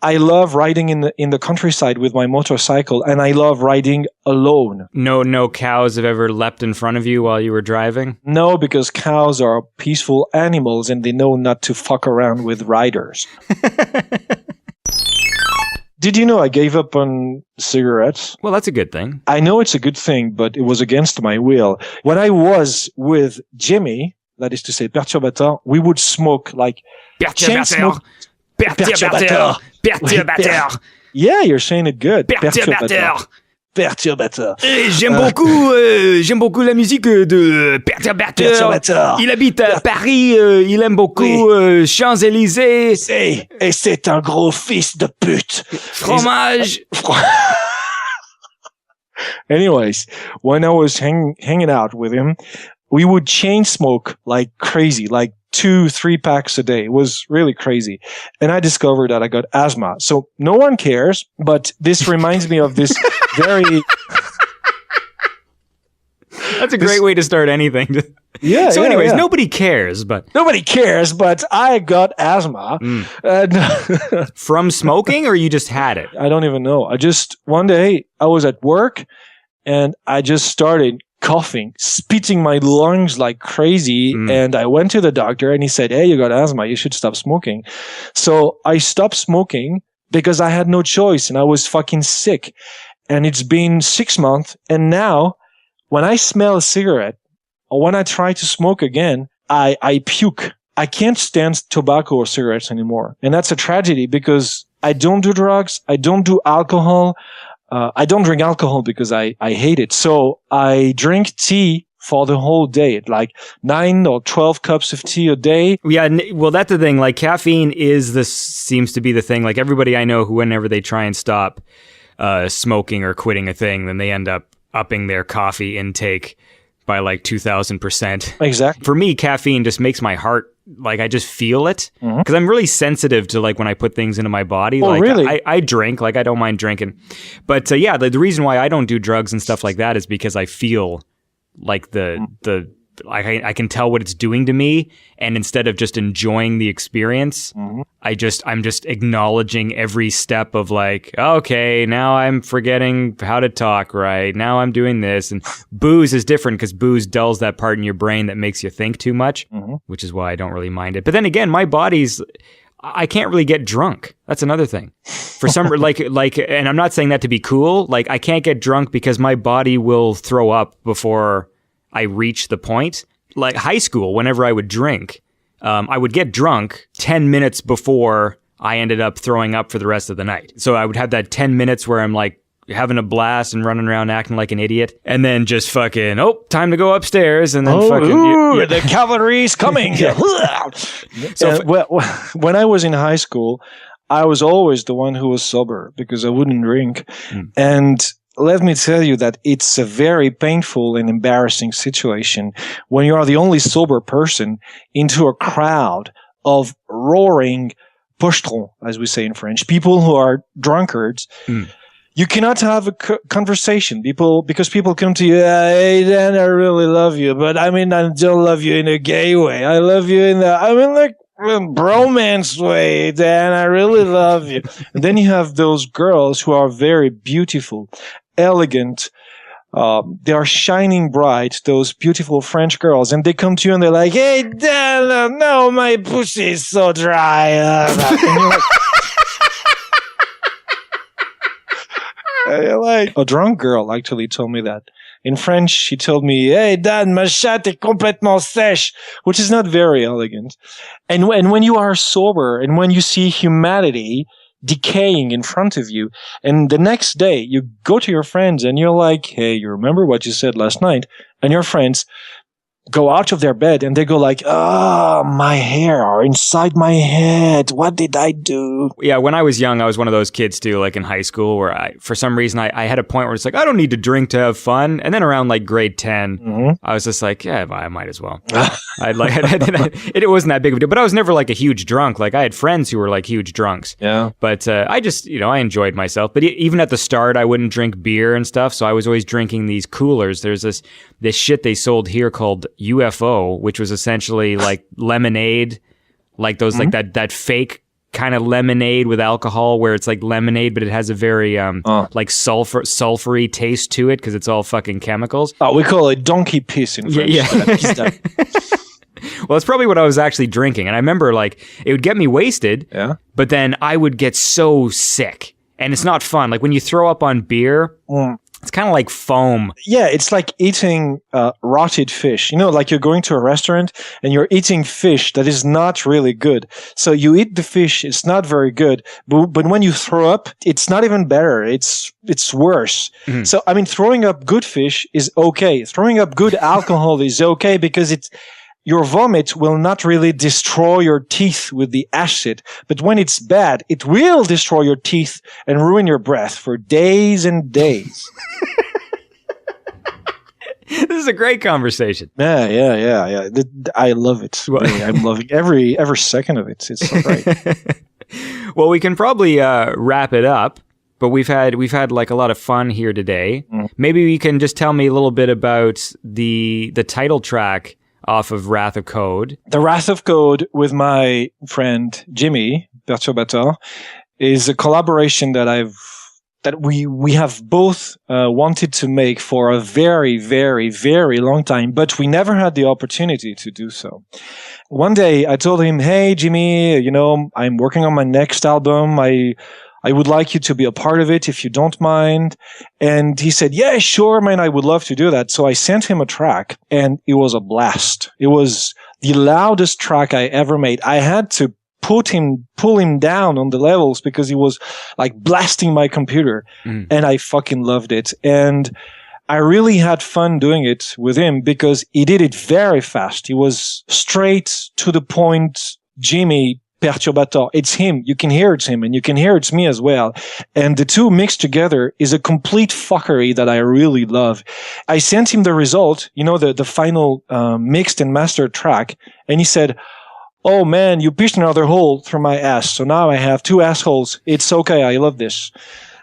I love riding in the countryside with my motorcycle, and I love riding alone. No cows have ever leapt in front of you while you were driving? No, because cows are peaceful animals and they know not to fuck around with riders. Did you know I gave up on cigarettes? Well, that's a good thing. I know it's a good thing, but it was against my will. When I was with Jimmy, that is to say, Perturbateur, we would smoke like... Perturbateur! Yeah, you're saying it good. Perturbateur! Perturbateur. J'aime beaucoup la musique de Perturbateur. Il habite à Paris, il aime beaucoup Champs-Élysées. Et c'est un gros fils de pute. Fromage. Anyways, when I was hanging out with him, we would chain smoke like crazy, like 2-3 packs a day. It was really crazy. And I discovered that I got asthma. So no one cares, but this reminds me of this very... That's a great way to start anything. Yeah. So anyways, nobody cares, but I got asthma. From smoking, or you just had it? I don't even know. One day I was at work and I just started coughing, spitting my lungs like crazy. And I went to the doctor and he said, "Hey, you got asthma. You should stop smoking." So I stopped smoking because I had no choice and I was fucking sick. And it's been 6 months. And now when I smell a cigarette or when I try to smoke again, I puke. I can't stand tobacco or cigarettes anymore. And that's a tragedy because I don't do drugs. I don't do alcohol. I don't drink alcohol because I hate it. So I drink tea for the whole day, like 9 or 12 cups of tea a day. Yeah, well, that's the thing. Like, caffeine seems to be the thing. Like, everybody I know who, whenever they try and stop smoking or quitting a thing, then they end up upping their coffee intake by like 2,000%. Exactly. For me, caffeine just makes my heart, like, I just feel it. Because I'm really sensitive to, like, when I put things into my body. Oh, like, really? I drink, like, I don't mind drinking. But yeah, the reason why I don't do drugs and stuff like that is because I feel like I can tell what it's doing to me, and instead of just enjoying the experience, I'm just acknowledging every step of like, okay, now I'm forgetting how to talk right. Now I'm doing this. And booze is different because booze dulls that part in your brain that makes you think too much, which is why I don't really mind it. But then again, my body's, I can't really get drunk. That's another thing. For some, like, and I'm not saying that to be cool. Like, I can't get drunk because my body will throw up before I reach the point. Like high school, whenever I would drink, I would get drunk 10 minutes before I ended up throwing up for the rest of the night. So I would have that 10 minutes where I'm like having a blast and running around acting like an idiot, and then just fucking, time to go upstairs, and then the cavalry's coming. So when I was in high school, I was always the one who was sober because I wouldn't drink. And let me tell you that it's a very painful and embarrassing situation when you are the only sober person into a crowd of roaring pochetrons, as we say in French, people who are drunkards. You cannot have a conversation, because people come to you, hey, Dan, I really love you, but I mean, I don't love you in a gay way. I love you in the bromance way, Dan. I really love you. And then you have those girls who are very beautiful, elegant. They are shining bright, those beautiful French girls, and they come to you and they're like, hey, Dan, no, my pussy is so dry. And you're like, a drunk girl actually told me that. In French, she told me, hey, Dan, ma chatte est complètement sèche, which is not very elegant. And when you are sober and when you see humanity decaying in front of you, and the next day you go to your friends and you're like, hey, you remember what you said last night? And your friends go out of their bed and they go like, oh, my hair are inside my head. What did I do? Yeah, when I was young, I was one of those kids too, like in high school, where for some reason I had a point where it's like, I don't need to drink to have fun. And then around like grade 10, I was just like, yeah, I might as well. It wasn't that big of a deal, but I was never like a huge drunk. Like I had friends who were like huge drunks. Yeah. But I just, I enjoyed myself. But even at the start, I wouldn't drink beer and stuff. So I was always drinking these coolers. There's this shit they sold here called UFO, which was essentially like lemonade, like those, like that fake kind of lemonade with alcohol where it's like lemonade, but it has a very like sulfury taste to it because it's all fucking chemicals. Oh, we call it donkey piss in French. Yeah. Well, it's probably what I was actually drinking. And I remember like it would get me wasted, but then I would get so sick. And it's not fun. Like when you throw up on beer, it's kind of like foam. Yeah, it's like eating rotted fish. Like you're going to a restaurant and you're eating fish that is not really good. So you eat the fish, it's not very good. But when you throw up, it's not even better. It's worse. So, I mean, throwing up good fish is okay. Throwing up good alcohol is okay because your vomit will not really destroy your teeth with the acid, but when it's bad, it will destroy your teeth and ruin your breath for days and days. This is a great conversation. Yeah. I love it. Really, I'm loving every second of it. It's so great. Well, we can probably wrap it up, but we've had like a lot of fun here today. Maybe you can just tell me a little bit about the title track off of Wrath of Code. The Wrath of Code with my friend Jimmy Perturbator is a collaboration that we have both wanted to make for a very, very, very long time, but we never had the opportunity to do so. One day I told him, hey, Jimmy, I'm working on my next album. I would like you to be a part of it if you don't mind. And he said, yeah, sure, man, I would love to do that. So I sent him a track and it was a blast. It was the loudest track I ever made. I had to pull him down on the levels because he was like blasting my computer. And I fucking loved it. And I really had fun doing it with him because he did it very fast. He was straight to the point. Jimmy Perturbator. It's him. You can hear it's him, and you can hear it's me as well. And the two mixed together is a complete fuckery that I really love. I sent him the result, the final mixed and mastered track, and he said, "Oh man, you pierced another hole through my ass. So now I have 2 assholes. It's okay. I love this."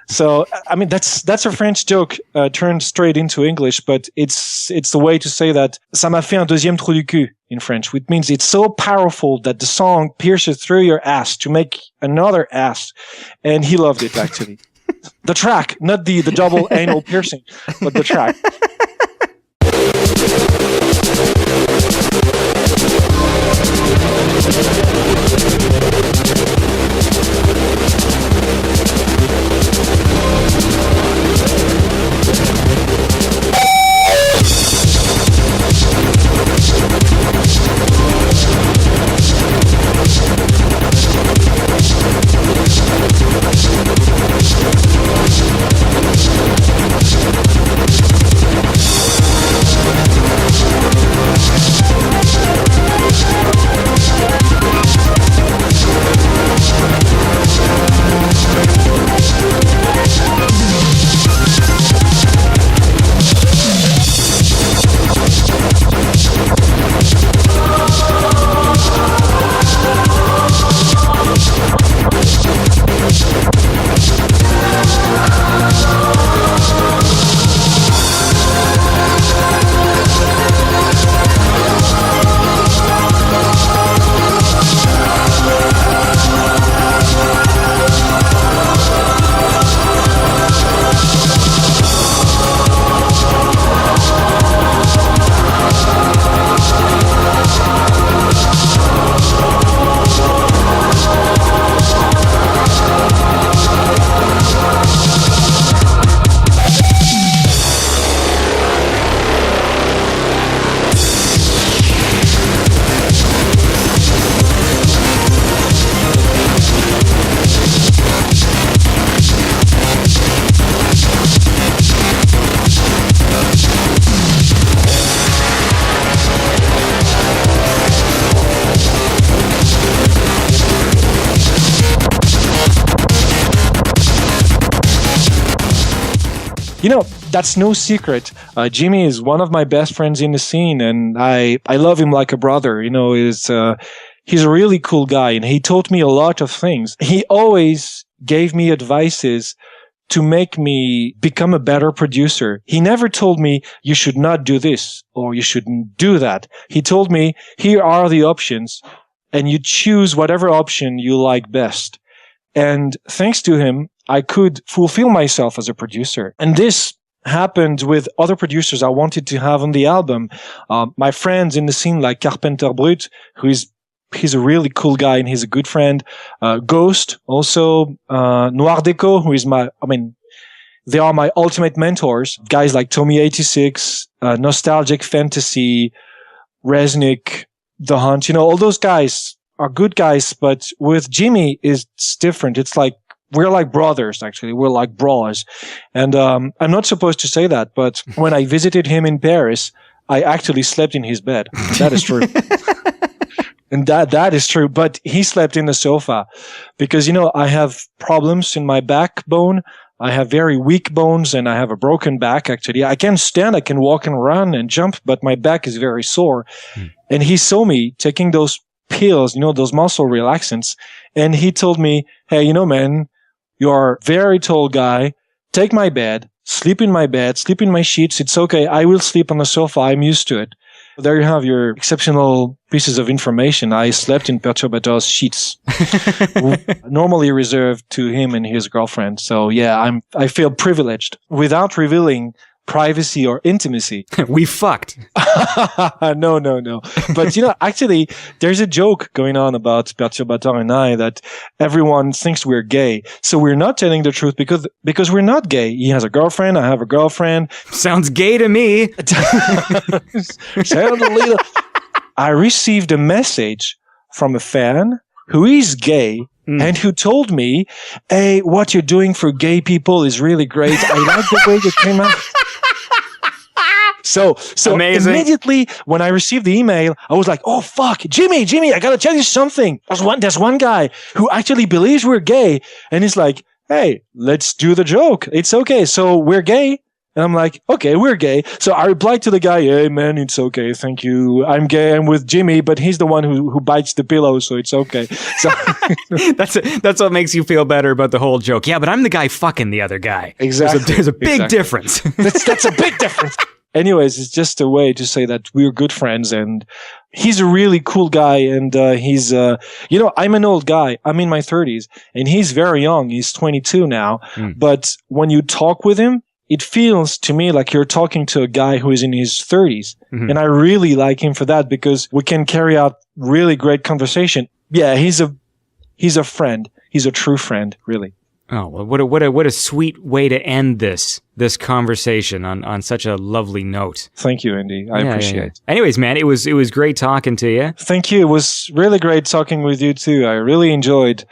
So, I mean, that's a French joke turned straight into English, but it's the way to say that ça m'a fait un deuxième trou du cul in French, which means it's so powerful that the song pierces through your ass to make another ass. And he loved it, actually. The track, not the double anal piercing, but the track. That's no secret. Jimmy is one of my best friends in the scene, and I love him like a brother. He's a really cool guy, and he taught me a lot of things. He always gave me advices to make me become a better producer. He never told me, you should not do this, or you shouldn't do that. He told me, here are the options, and you choose whatever option you like best. And thanks to him, I could fulfill myself as a producer. And this happened with other producers I wanted to have on the album. My friends in the scene like Carpenter Brut, he's a really cool guy and he's a good friend. Ghost, also, Noir Deco, they are my ultimate mentors. Guys like Tommy86, Nostalgic Fantasy, Resnick, The Hunt, all those guys are good guys, but with Jimmy, it's different. It's like, we're like brothers, actually. We're like bros. And I'm not supposed to say that, but when I visited him in Paris, I actually slept in his bed. That is true. And that is true. But he slept in the sofa because, I have problems in my backbone. I have very weak bones and I have a broken back, actually. I can stand, I can walk and run and jump, but my back is very sore. And he saw me taking those pills, those muscle relaxants. And he told me, hey, man, you are a very tall guy. Take my bed, sleep in my bed, sleep in my sheets. It's okay. I will sleep on the sofa. I'm used to it. There you have your exceptional pieces of information. I slept in Perturbator's sheets, normally reserved to him and his girlfriend. So yeah, I feel privileged without revealing privacy or intimacy. We fucked. No. But, actually, there's a joke going on about Perturbator and I that everyone thinks we're gay. So we're not telling the truth because we're not gay. He has a girlfriend. I have a girlfriend. Sounds gay to me. Sounds a little. I received a message from a fan who is gay and who told me, hey, what you're doing for gay people is really great. I like the way you came out. So Amazing. Immediately when I received the email, I was like, oh, fuck, Jimmy, I got to tell you something. There's one guy who actually believes we're gay. And he's like, hey, let's do the joke. It's okay. So we're gay. And I'm like, okay, we're gay. So I replied to the guy, hey, man, it's okay. Thank you. I'm gay. I'm with Jimmy, but he's the one who bites the pillow. So it's okay. So That's what makes you feel better about the whole joke. Yeah, but I'm the guy fucking the other guy. Exactly. There's a big difference. That's a big difference. Anyways, it's just a way to say that we're good friends, and he's a really cool guy. And he's, I'm an old guy. I'm in my 30s, and he's very young. He's 22 now. But when you talk with him, it feels to me like you're talking to a guy who is in his 30s. And I really like him for that, because we can carry out really great conversation. Yeah, he's a friend. He's a true friend, really. Oh, well, what a sweet way to end this conversation on such a lovely note. Thank you, Andy. I appreciate it. Anyways, man, it was great talking to you. Thank you. It was really great talking with you too. I really enjoyed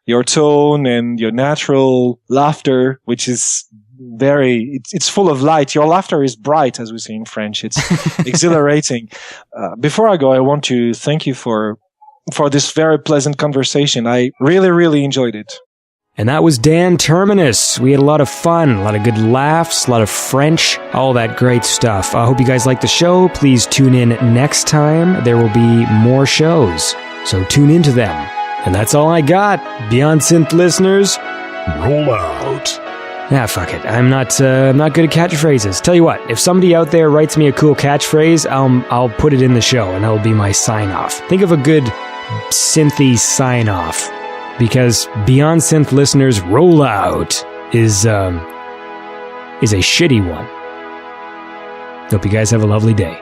your tone and your natural laughter, which is it's full of light. Your laughter is bright, as we say in French. It's exhilarating. Before I go, I want to thank you for this very pleasant conversation. I really, really enjoyed it. And that was Dan Terminus. We had a lot of fun, a lot of good laughs, a lot of French, all that great stuff. I hope you guys like the show. Please tune in next time. There will be more shows, so tune into them. And that's all I got. Beyond Synth listeners, roll out. Ah, fuck it. I'm not good at catchphrases. Tell you what, if somebody out there writes me a cool catchphrase, I'll put it in the show, and that'll be my sign-off. Think of a good synthy sign-off. Because Beyond Synth listeners' rollout is a shitty one. Hope you guys have a lovely day.